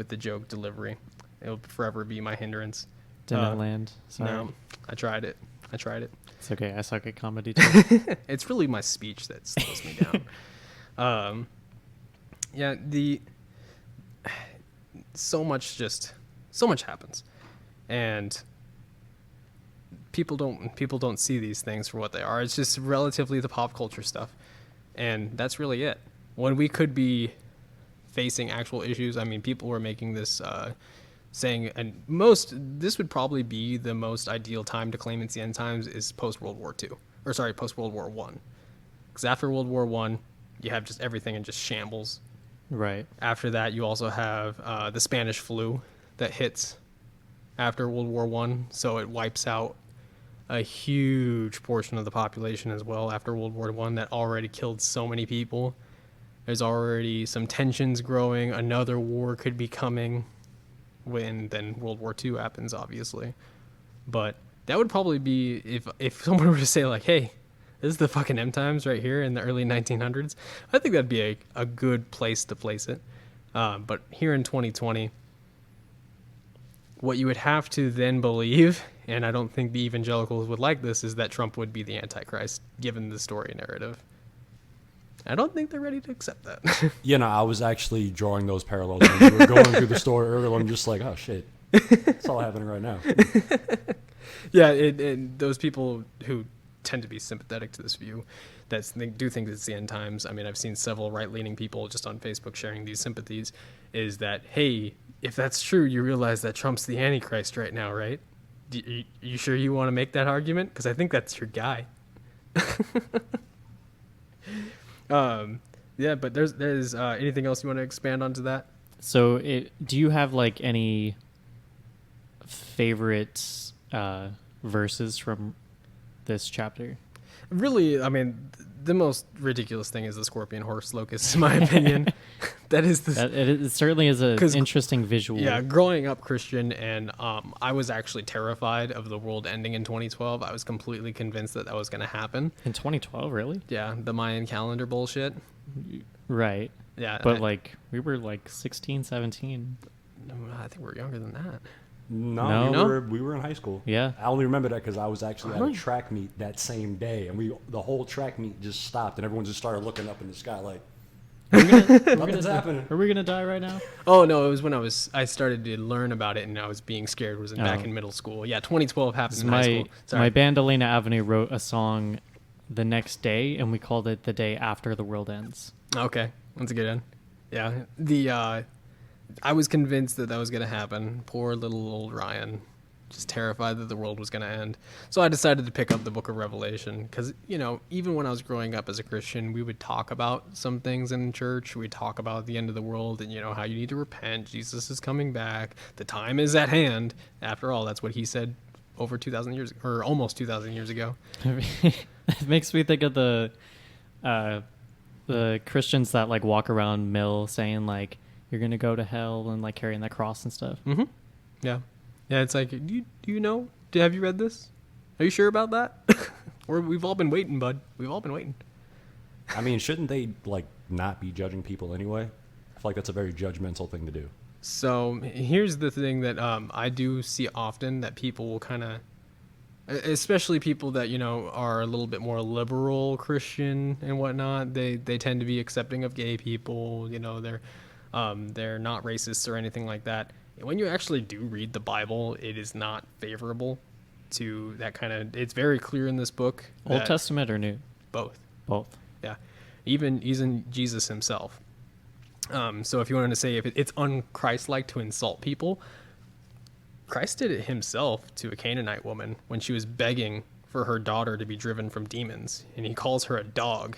the joke delivery. It'll forever be my hindrance. Didn't land. Sorry. No, I tried it. It's okay. I suck at comedy too. It's really my speech that slows me down. Yeah, so much happens, and people don't see these things for what they are. It's just relatively the pop culture stuff, and that's really it. When we could be facing actual issues, I mean, people were making this saying, and this would probably be the most ideal time to claim it's the end times is post World War One, because after World War One, you have just everything in just shambles. Right. After that, you also have the Spanish flu that hits after World War One, so it wipes out a huge portion of the population as well after World War One that already killed so many people. There's already some tensions growing. Another war could be coming when then World War II happens, obviously. But that would probably be if someone were to say like, hey, this is the fucking end times right here in the early 1900s. I think that'd be a good place to place it. But here in 2020, what you would have to then believe, and I don't think the evangelicals would like this, is that Trump would be the Antichrist, given the story narrative. I don't think they're ready to accept that. I was actually drawing those parallels when we were going through the story earlier. I'm just like, oh, shit. It's all happening right now. Yeah, and those people who tend to be sympathetic to this view, they do think it's the end times. I mean, I've seen several right-leaning people just on Facebook sharing these sympathies, is that, hey, if that's true, you realize that Trump's the Antichrist right now, right? You sure you want to make that argument? Because I think that's your guy. Yeah, but there's anything else you want to expand onto that? So do you have like any favorite verses from this chapter? Really, I mean, the most ridiculous thing is the scorpion horse locust, in my opinion. It certainly is an interesting visual. Yeah, growing up Christian, and I was actually terrified of the world ending in 2012. I was completely convinced that was going to happen. In 2012, really? Yeah, the Mayan calendar bullshit. Right. Yeah. But we were like 16, 17. No, I think we're younger than that. No? We were in high school. Yeah. I only remember that because I was actually at a track meet that same day, and the whole track meet just stopped, and everyone just started looking up in the sky like, Nothing's happening. Are we gonna die right now? Oh no, it was when I started to learn about it and I was being scared. Was back Oh. in middle school. Yeah, 2012 happened in high school. Sorry. My band Elena Avenue wrote a song the next day, and we called it "The Day After the World Ends." Okay, that's a good one. Yeah, I was convinced that was gonna happen. Poor little old Ryan, just terrified that the world was gonna end. So I decided to pick up the Book of Revelation because even when I was growing up as a Christian, we would talk about some things in church. We'd talk about the end of the world and how you need to repent. Jesus is coming back. The time is at hand. After all, that's what he said over 2,000 years, or almost 2,000 years ago. It makes me think of the Christians that like walk around Mill saying like you're gonna go to hell and like carrying that cross and stuff. Mm-hmm. Yeah. It's like, do you know? Have you read this? Are you sure about that? We've all been waiting, bud. We've all been waiting. I mean, shouldn't they like not be judging people anyway? I feel like that's a very judgmental thing to do. So here's the thing that I do see often, that people will kind of, especially people that are a little bit more liberal Christian and whatnot, they tend to be accepting of gay people. They're not racist or anything like that. When you actually do read the Bible, it is not favorable to that kind of. It's very clear in this book. Old Testament or New? Both. Both. Yeah, even Jesus himself. So if you wanted to say if it's unchristlike to insult people, Christ did it himself to a Canaanite woman when she was begging for her daughter to be driven from demons, and he calls her a dog,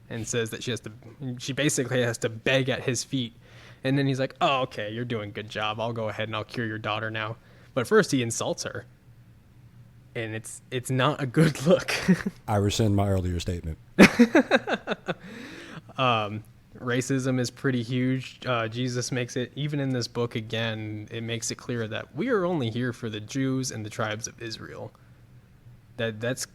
and says that she basically has to beg at his feet. And then he's like, "Oh, okay, you're doing a good job. I'll go ahead and I'll cure your daughter now." But first he insults her, and it's not a good look. I rescind my earlier statement. Racism is pretty huge. Jesus makes it, even in this book again, it makes it clear that we are only here for the Jews and the tribes of Israel. That's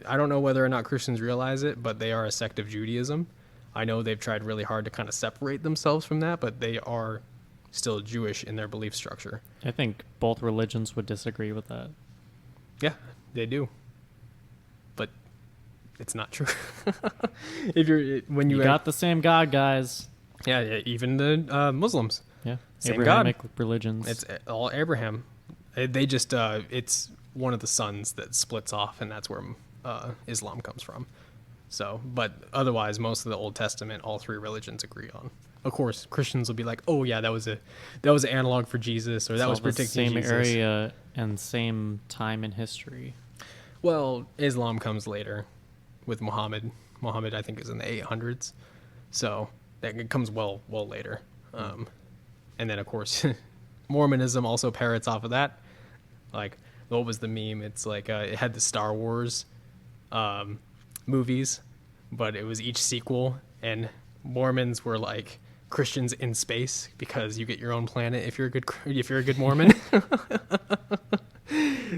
I don't know whether or not Christians realize it, but they are a sect of Judaism. I know they've tried really hard to kind of separate themselves from that, but they are still Jewish in their belief structure. I think both religions would disagree with that. Yeah, they do. But it's not true. When you got the same God, guys. Yeah, even the Muslims. Yeah, Same Abrahamic God. religions. It's all Abraham. They just it's one of the sons that splits off, and that's where Islam comes from. So, but otherwise, most of the Old Testament, all three religions agree on. Of course, Christians will be like, "Oh yeah, that was an analog for Jesus," or that was predicting the same Jesus. area and same time in history. Well, Islam comes later with Muhammad. Muhammad, I think, is in the 800s, so that comes well later. And then, of course, Mormonism also parrots off of that. Like, what was the meme? It's like it had the Star Wars movies, but it was each sequel, and Mormons were like Christians in space because you get your own planet if you're a good Mormon.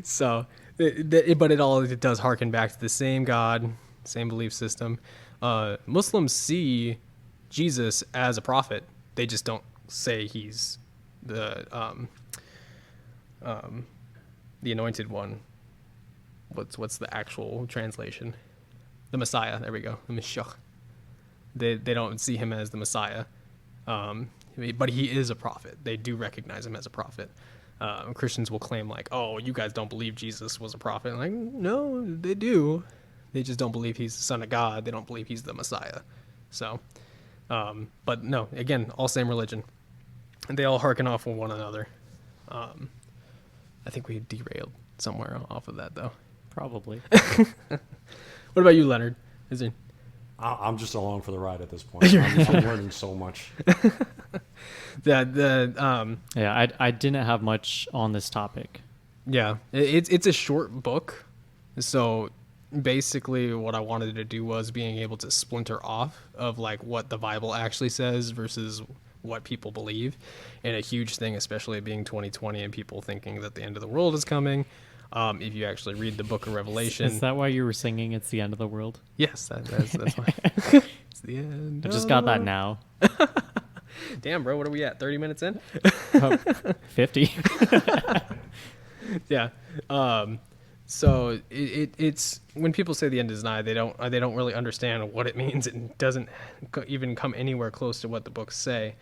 So, but it does harken back to the same God, same belief system. Muslims see Jesus as a prophet. They just don't say he's the anointed one. What's the actual translation? The Messiah. There we go. The Messiah. They don't see him as the Messiah, but he is a prophet. They do recognize him as a prophet. Christians will claim like, "Oh, you guys don't believe Jesus was a prophet." I'm like, no, they do. They just don't believe he's the Son of God. They don't believe he's the Messiah. So, but no, again, all same religion, and they all harken off of one another. I think we derailed somewhere off of that though. Probably. What about you, Leonard? I'm just along for the ride at this point. I'm learning so much. Yeah, I didn't have much on this topic. Yeah, it's a short book, so basically what I wanted to do was being able to splinter off of like what the Bible actually says versus what people believe. And a huge thing, especially being 2020 and people thinking that the end of the world is coming. If you actually read the Book of Revelation. Is that why you were singing "It's the End of the World"? Yes, that's why. It's the end. I just got that now. Damn, bro, what are we at? 30 minutes in? 50. Yeah. So it's when people say the end is nigh, they don't really understand what it means. It doesn't even come anywhere close to what the books say.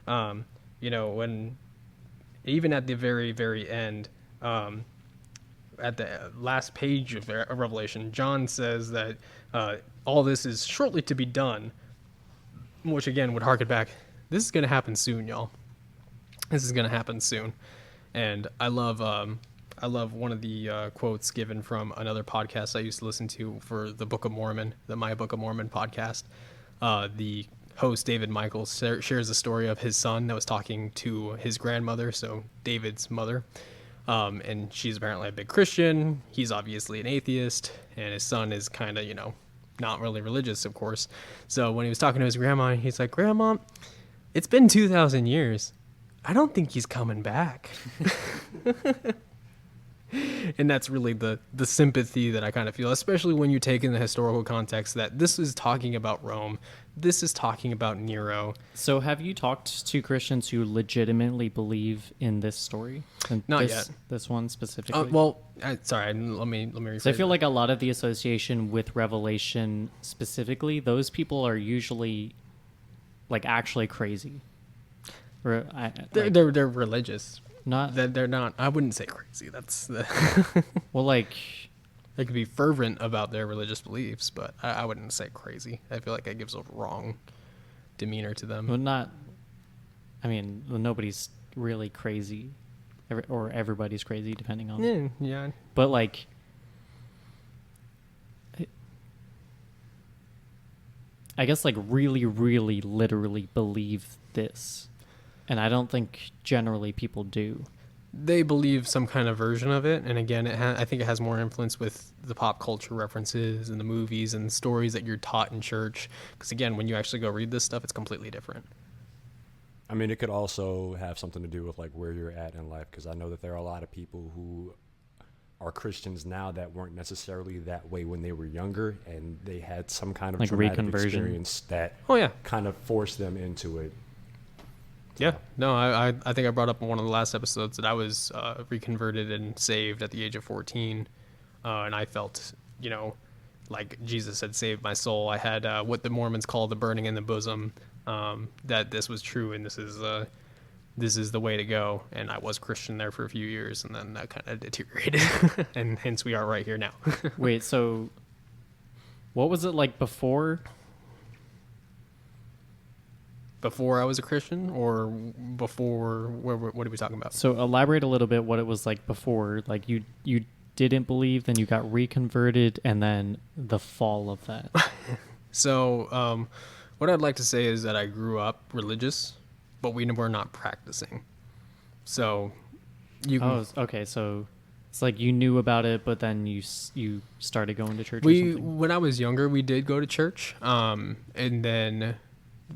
When even at the very, very end, at the last page of Revelation, John says that all this is shortly to be done, which again would harken back. This is going to happen soon, y'all. This is going to happen soon. And I love one of the quotes given from another podcast I used to listen to for the Book of Mormon, the My Book of Mormon podcast. The host, David Michaels, shares a story of his son that was talking to his grandmother, so David's mother. And she's apparently a big Christian. He's obviously an atheist, and his son is kind of, not really religious, of course. So when he was talking to his grandma, he's like, "Grandma, it's been 2,000 years. I don't think he's coming back." And that's really the sympathy that I kind of feel, especially when you take in the historical context that this is talking about Rome. This is talking about Nero. So have you talked to Christians who legitimately believe in this story? Not yet. This one specifically? Sorry, let me rephrase. So I feel like a lot of the association with Revelation specifically, those people are usually like actually crazy. They're religious. They're not. I wouldn't say crazy. That's well, like they could be fervent about their religious beliefs, but I wouldn't say crazy. I feel like that gives a wrong demeanor to them. Well, nobody's really crazy, or everybody's crazy, depending on. Yeah. But like, I guess like really, really, literally believe this. And I don't think generally people do. They believe some kind of version of it. And again, I think it has more influence with the pop culture references and the movies and the stories that you're taught in church. Because again, when you actually go read this stuff, it's completely different. I mean, it could also have something to do with like where you're at in life. Because I know that there are a lot of people who are Christians now that weren't necessarily that way when they were younger. And they had some kind of like traumatic reconversion experience that kind of forced them into it. Yeah, no, I think I brought up in one of the last episodes that I was reconverted and saved at the age of 14, and I felt, like Jesus had saved my soul. I had what the Mormons call the burning in the bosom, that this was true and this is the way to go. And I was Christian there for a few years, and then that kind of deteriorated, and hence we are right here now. Wait, so what was it like before? Before I was a Christian, or before? What are we talking about? So elaborate a little bit what it was like before. Like you didn't believe, then you got reconverted, and then the fall of that. So what I'd like to say is that I grew up religious, but we were not practicing. So okay. So it's like you knew about it, but then you started going to church. Or something? When I was younger, we did go to church, and then.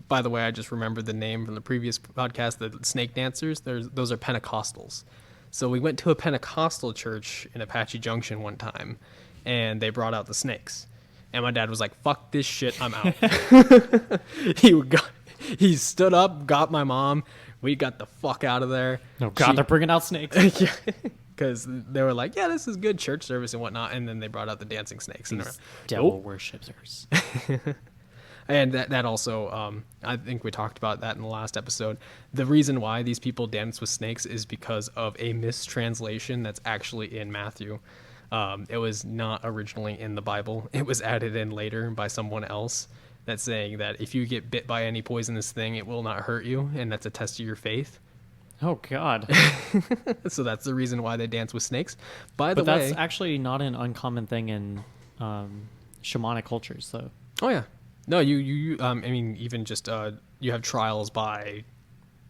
By the way, I just remembered the name from the previous podcast, the snake dancers. Those are Pentecostals. So we went to a Pentecostal church in Apache Junction one time, and they brought out the snakes. And my dad was like, "Fuck this shit, I'm out." He stood up, got my mom. We got the fuck out of there. Oh God, they're bringing out snakes. Yeah, because they were like, "Yeah, this is good church service and whatnot." And then they brought out the dancing snakes. These devil worshippers. And that also, I think we talked about that in the last episode. The reason why these people dance with snakes is because of a mistranslation that's actually in Matthew. It was not originally in the Bible. It was added in later by someone else that's saying that if you get bit by any poisonous thing, it will not hurt you, and that's a test of your faith. Oh, God. So that's the reason why they dance with snakes. But that's actually not an uncommon thing in shamanic cultures, though. Oh, yeah. No, you I mean, even just you have trials by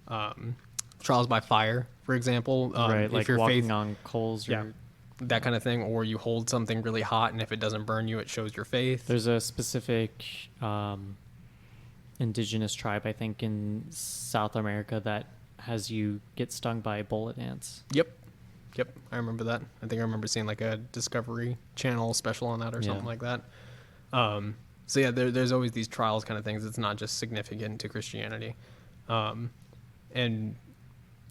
fire, for example. Right, if like your walking faith, on coals. Yeah, that kind of thing. Or you hold something really hot, and if it doesn't burn you, it shows your faith. There's a specific indigenous tribe, I think, in South America that has you get stung by bullet ants. Yep, I remember that. I think I remember seeing like a Discovery Channel special on that or something like that. So yeah, there's always these trials kind of things. It's not just significant to Christianity. And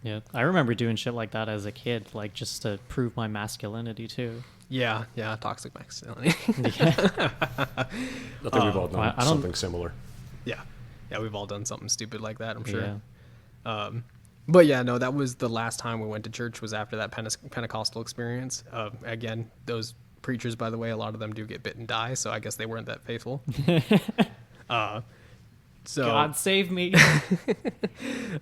yeah, I remember doing shit like that as a kid, like just to prove my masculinity too. Yeah, toxic masculinity. I think we've all done I don't- something similar. yeah, we've all done something stupid like that, I'm sure. Yeah. But yeah, no, that was the last time we went to church was after that Pentecostal experience. Again, those preachers, by the way, a lot of them do get bit and die, so I guess they weren't that faithful. So God save me.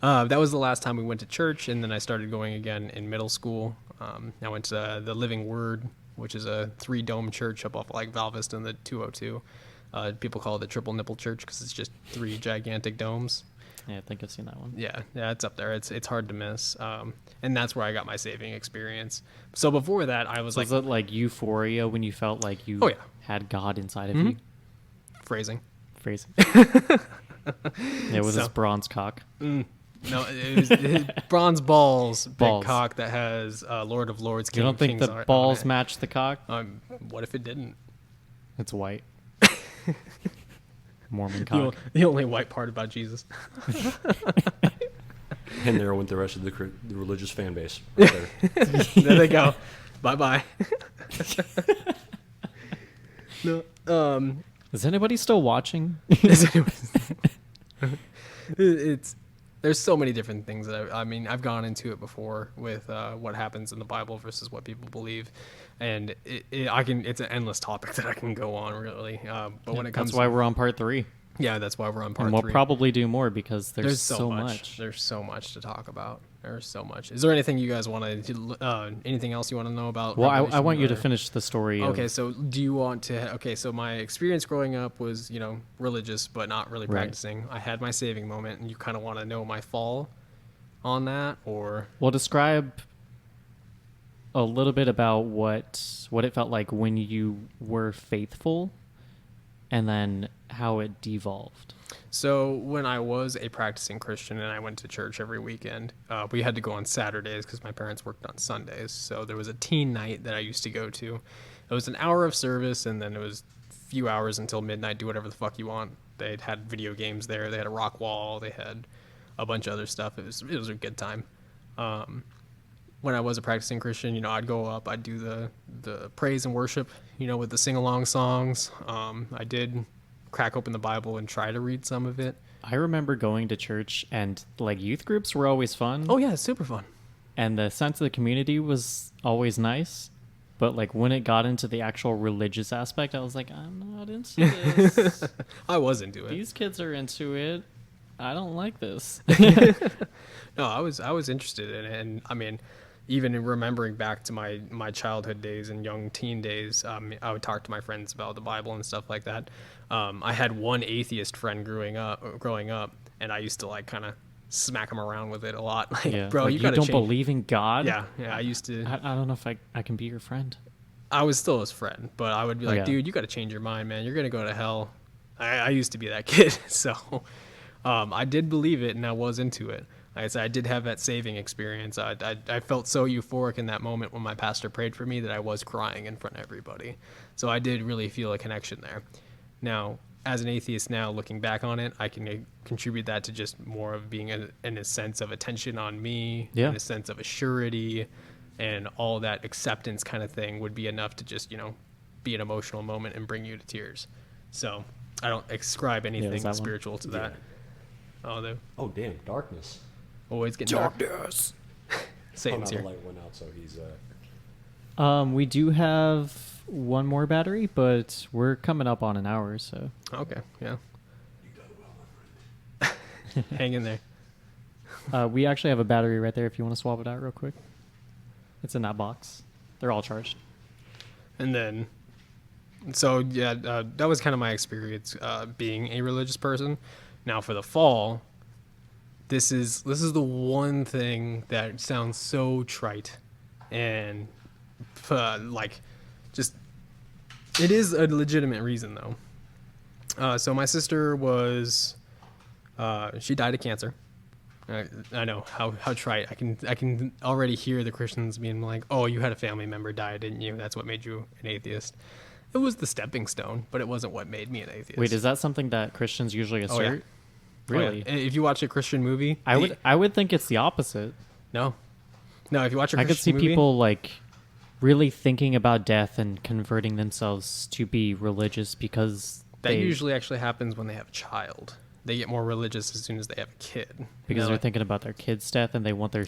that was the last time we went to church, and then I started going again in middle school. I went to the Living Word, which is a 3-dome church up off like Val Vista in the 202. People call it the Triple Nipple Church because it's just 3 gigantic domes. Yeah, I think I've seen that one. Yeah, it's up there. It's hard to miss. And that's where I got my saving experience. So before that, I was So like is it like euphoria when you felt like you Oh, yeah. had God inside of you? phrasing. Phrasing. Yeah, with his So- bronze cock. No, it was bronze balls, big Balls. cock that has Lord of Lords. You King don't of think Kings the art balls on match the cock? it. What if it didn't? It's white. Mormon The, cock. the only white part about Jesus. And there went the rest of the religious fan base. Right there. There they go. Bye. No, Is anybody still watching? it's there's so many different things that I mean I've gone into it before with what happens in the Bible versus what people believe, and it's an endless topic that I can go on really. But when it comes, That's why we're on part 3. yeah, that's why we're on part And we'll 3. probably do more because there's so so much. much. There's so much to talk about. There's so much. Is there anything you guys want to? Anything else you want to know about? Well, I Revelation, want you to or- finish the story. Okay, so do you want to? Okay, so my experience growing up was, religious but not really Right. practicing. I had my saving moment, and you kind of want to know my fall on that, or Well, describe a little bit about what it felt like when you were faithful, and then how it devolved. so when I was a practicing Christian and I went to church every weekend, we had to go on Saturdays because my parents worked on Sundays. So there was a teen night that I used to go to. It was an hour of service, and then it was a few hours until midnight. Do whatever the fuck you want. They had video games there. They had a rock wall. They had a bunch of other stuff. It was a good time. When I was a practicing Christian, I'd go up, I'd do the praise and worship, with the sing-along songs. I did crack open the Bible and try to read some of it. I remember going to church and like youth groups were always fun. Oh yeah, it's super fun. And the sense of the community was always nice. But like when it got into the actual religious aspect, I was like, I'm not into this. I was into it. These kids are into it. I don't like this. No, I was interested in it, and I mean, even in remembering back to my childhood days and young teen days, I would talk to my friends about the Bible and stuff like that. I had one atheist friend growing up, and I used to like kind of smack him around with it a lot. Like, Yeah. bro, Like, you you gotta don't change. believe in God? Yeah, I used to. I don't know if I can be your friend. I was still his friend, but I would be like, Yeah. dude, you got to change your mind, man. You're gonna go to hell. I used to be that kid, so I did believe it, and I was into it. Like I said, I did have that saving experience. I felt so euphoric in that moment when my pastor prayed for me that I was crying in front of everybody. So I did really feel a connection there. Now, as an atheist now, looking back on it, I can contribute that to just more of being in a sense of attention on me, Yeah. in a sense of assurity, and all that acceptance kind of thing would be enough to just, be an emotional moment and bring you to tears. So I don't ascribe anything that one? spiritual to that. Oh, damn, darkness. Always getting dark. Darkness. Satan's The here. light went out, so he's We do have one more battery, but we're coming up on an hour, so Okay, yeah. Hang in there. we actually have a battery right there if you want to swap it out real quick. It's in that box. They're all charged. And then, so yeah, that was kind of my experience being a religious person. Now for the fall, this is the one thing that sounds so trite, and like, just it is a legitimate reason though. So my sister was, she died of cancer. I know how trite. I can already hear the Christians being like, "Oh, you had a family member die, didn't you? That's what made you an atheist." It was the stepping stone, but it wasn't what made me an atheist. Wait, is that something that Christians usually Oh, yeah. assert? Oh, yeah. Really? If you watch a Christian movie, I would think it's the opposite. no. If you watch a I Christian could see movie, people like really thinking about death and converting themselves to be religious because That usually actually happens when they have a child. They get more religious as soon as they have a kid. because they're thinking about their kid's death and they want their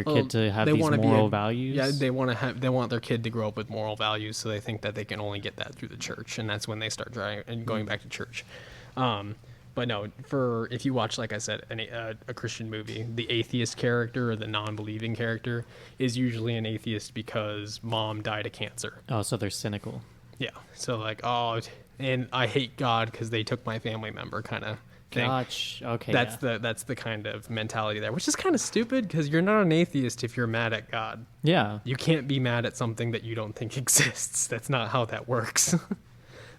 kid to have they these wanna be moral values. Yeah, they want their kid to grow up with moral values, so they think that they can only get that through the church, and that's when they start trying and going back to church. But no, if you watch, like I said, a Christian movie, the atheist character or the non-believing character is usually an atheist because mom died of cancer. Oh, so they're cynical. Yeah, so like, oh, and I hate God because they took my family member, kind of thing. Gotcha. Okay. That's the kind of mentality there, which is kind of stupid because you're not an atheist if you're mad at God. Yeah. You can't be mad at something that you don't think exists. That's not how that works.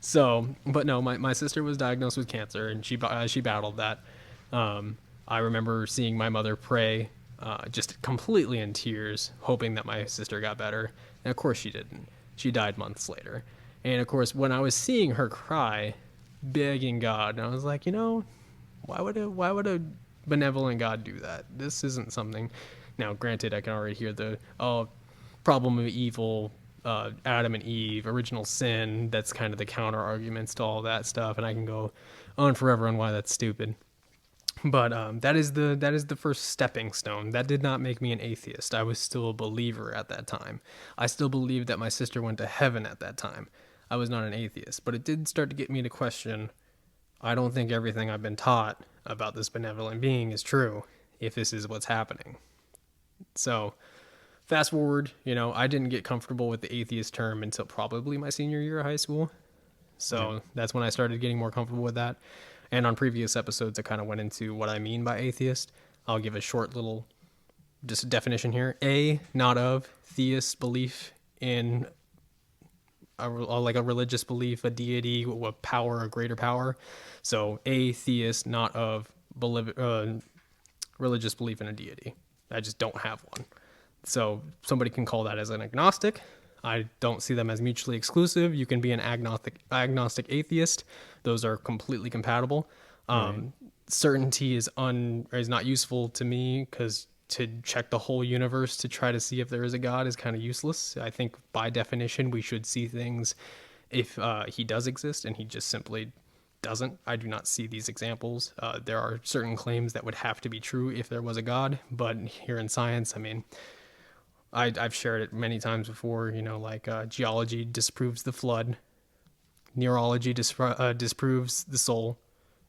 So, but no, my sister was diagnosed with cancer, and she battled that. I remember seeing my mother pray, just completely in tears, hoping that my sister got better. And of course she didn't. She died months later. And of course, when I was seeing her cry, begging God, and I was like, why would a benevolent God do that? This isn't something. Now, granted, I can already hear the problem of evil. Adam and Eve, original sin, that's kind of the counter arguments to all that stuff, and I can go on forever on why that's stupid. But that is the first stepping stone. That did not make me an atheist. I was still a believer at that time. I still believed that my sister went to heaven at that time. I was not an atheist, but it did start to get me to question, I don't think everything I've been taught about this benevolent being is true, if this is what's happening. So fast forward, I didn't get comfortable with the atheist term until probably my senior year of high school. So That's when I started getting more comfortable with that. And on previous episodes, I kind of went into what I mean by atheist. I'll give a short little just definition here. A, not of, theist, belief in like a religious belief, a deity, a power, a greater power. So atheist, not of religious belief in a deity. I just don't have one. So somebody can call that as an agnostic. I don't see them as mutually exclusive. You can be an agnostic atheist. Those are completely compatible. Right. Certainty is not useful to me because to check the whole universe to try to see if there is a God is kind of useless. I think by definition we should see things if he does exist, and he just simply doesn't. I do not see these examples. There are certain claims that would have to be true if there was a God, but here in science, I mean, I've shared it many times before, like geology disproves the flood, neurology disproves the soul.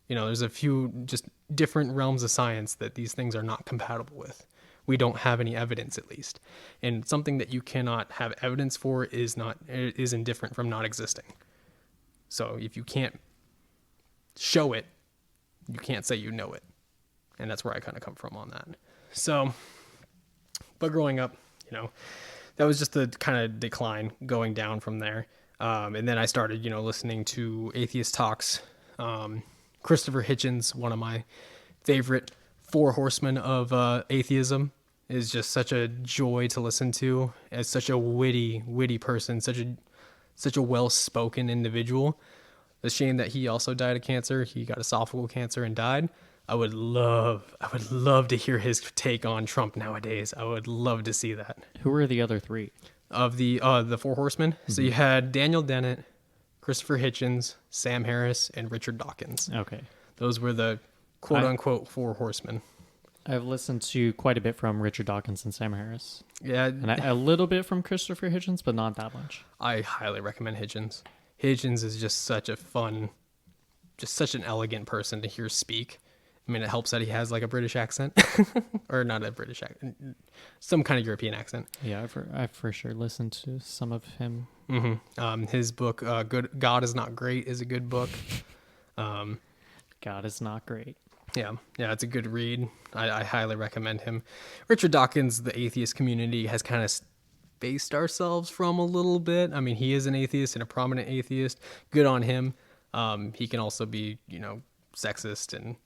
There's a few just different realms of science that these things are not compatible with. We don't have any evidence, at least. And something that you cannot have evidence for is indifferent from not existing. So if you can't show it, you can't say you know it. And that's where I kind of come from on that. So, but growing up, that was just the kind of decline going down from there. And then I started, listening to atheist talks. Christopher Hitchens, one of my favorite four horsemen of atheism, is just such a joy to listen to. As such a witty person, such a well-spoken individual. The shame that he also died of cancer. He got esophageal cancer and died. I would love to hear his take on Trump nowadays. I would love to see that. Who were the other three? Of the four horsemen? Mm-hmm. So you had Daniel Dennett, Christopher Hitchens, Sam Harris, and Richard Dawkins. Okay. Those were the quote-unquote four horsemen. I've listened to quite a bit from Richard Dawkins and Sam Harris. Yeah. And a little bit from Christopher Hitchens, but not that much. I highly recommend Hitchens. Hitchens is just such an elegant person to hear speak. I mean, it helps that he has like a British accent, or not a British accent, some kind of European accent. Yeah, I've for sure listened to some of him. Mm-hmm. His book, God Is Not Great, is a good book. God Is Not Great. Yeah, it's a good read. I highly recommend him. Richard Dawkins, the atheist community, has kind of spaced ourselves from a little bit. I mean, he is an atheist and a prominent atheist. Good on him. He can also be, sexist and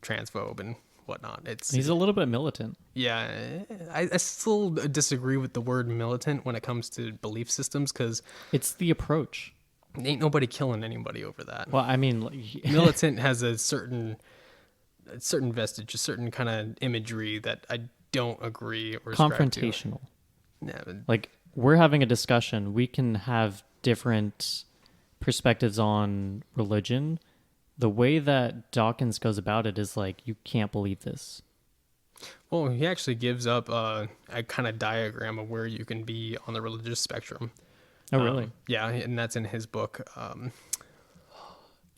transphobe and whatnot. He's a little bit militant. Yeah, I still disagree with the word militant when it comes to belief systems, because it's the approach. Ain't nobody killing anybody over that. Well, I mean, militant has a certain vestige, a certain kind of imagery that I don't agree or confrontational. Yeah, but Like, we're having a discussion. We can have different perspectives on religion. The way that Dawkins goes about it is like, you can't believe this. well, he actually gives up a kind of diagram of where you can be on the religious spectrum. Oh, really? Yeah, and that's in his book.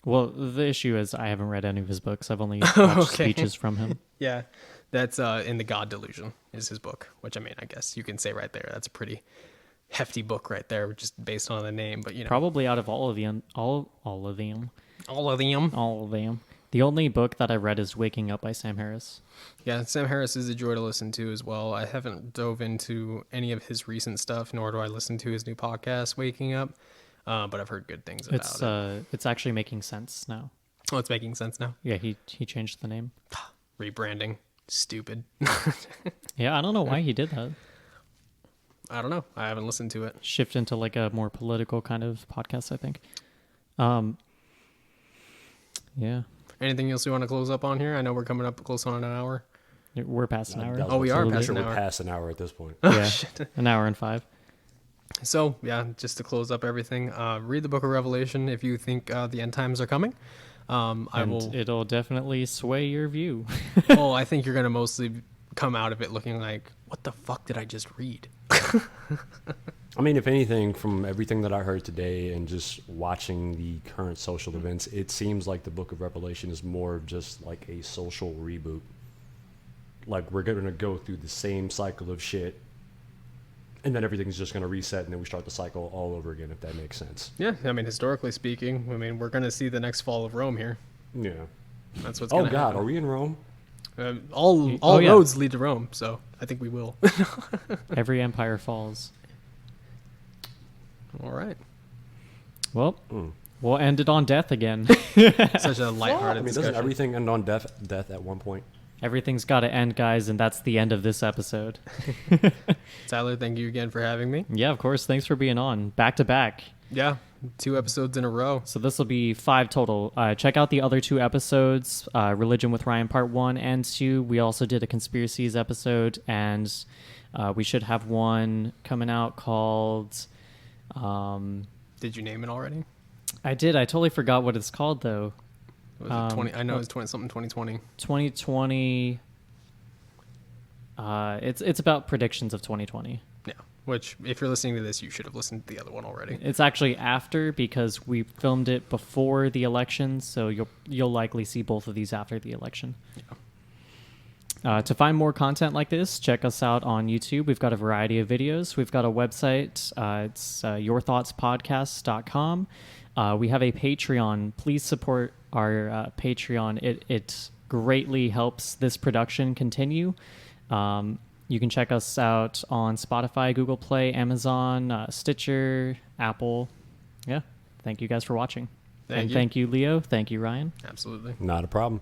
Well, the issue is I haven't read any of his books. I've only watched speeches from him. Yeah, that's in the God Delusion is his book, which I mean, I guess you can say right there. That's a pretty hefty book right there, just based on the name. But you know, Probably out of all of them, all of them, all of them. all of them. The only book that I read is Waking Up by Sam Harris. Yeah, Sam Harris is a joy to listen to as well. I haven't dove into any of his recent stuff, nor do I listen to his new podcast, Waking Up. But I've heard good things about it. It's actually making sense now. Oh, it's making sense now. Yeah, he changed the name. Rebranding, stupid. Yeah, I don't know why he did that. I don't know. I haven't listened to it. Shift into like a more political kind of podcast, I think. Yeah, Anything else you want to close up on here? I know we're coming up close on an hour. we're past an hour. That was Oh, we are pretty past sure an we're hour. past an hour at this point. Yeah, an hour and 5. So, yeah, just to close up everything, read the book of Revelation if you think the end times are coming. It'll definitely sway your view. I think you're going to mostly come out of it looking like, what the fuck did I just read? I mean, if anything, from everything that I heard today and just watching the current social events, it seems like the Book of Revelation is more of just like a social reboot. Like, we're going to go through the same cycle of shit, and then everything's just going to reset, and then we start the cycle all over again, if that makes sense. Yeah, I mean, historically speaking, I mean, we're going to see the next fall of Rome here. Yeah. That's what's Oh, going to God, happen. are we in Rome? All yeah. roads lead to Rome, so I think we will. Every empire falls. All right. Well, we'll end it on death again. Such a I lighthearted mean, doesn't discussion. everything end on death at one point? Everything's got to end, guys, and that's the end of this episode. Tyler, thank you again for having me. Yeah, of course. Thanks for being on. Back to back. Yeah, 2 episodes in a row. So this will be 5 total. Check out the other 2 episodes, Religion with Ryan Part 1 and 2. We also did a Conspiracies episode, and we should have one coming out called... Did you name it already? I did. I totally forgot what it's called, though. Was it 20? I know it's 2020. 2020... it's about predictions of 2020. Yeah. Which, if you're listening to this, you should have listened to the other one already. It's actually after, because we filmed it before the election, so you'll likely see both of these after the election. Yeah. To find more content like this, check us out on YouTube. We've got a variety of videos. We've got a website. It's yourthoughtspodcast.com. We have a Patreon. Please support our Patreon. It greatly helps this production continue. You can check us out on Spotify, Google Play, Amazon, Stitcher, Apple. Yeah. Thank you guys for watching. Thank you. Thank you, Leo. Thank you, Ryan. Absolutely. Not a problem.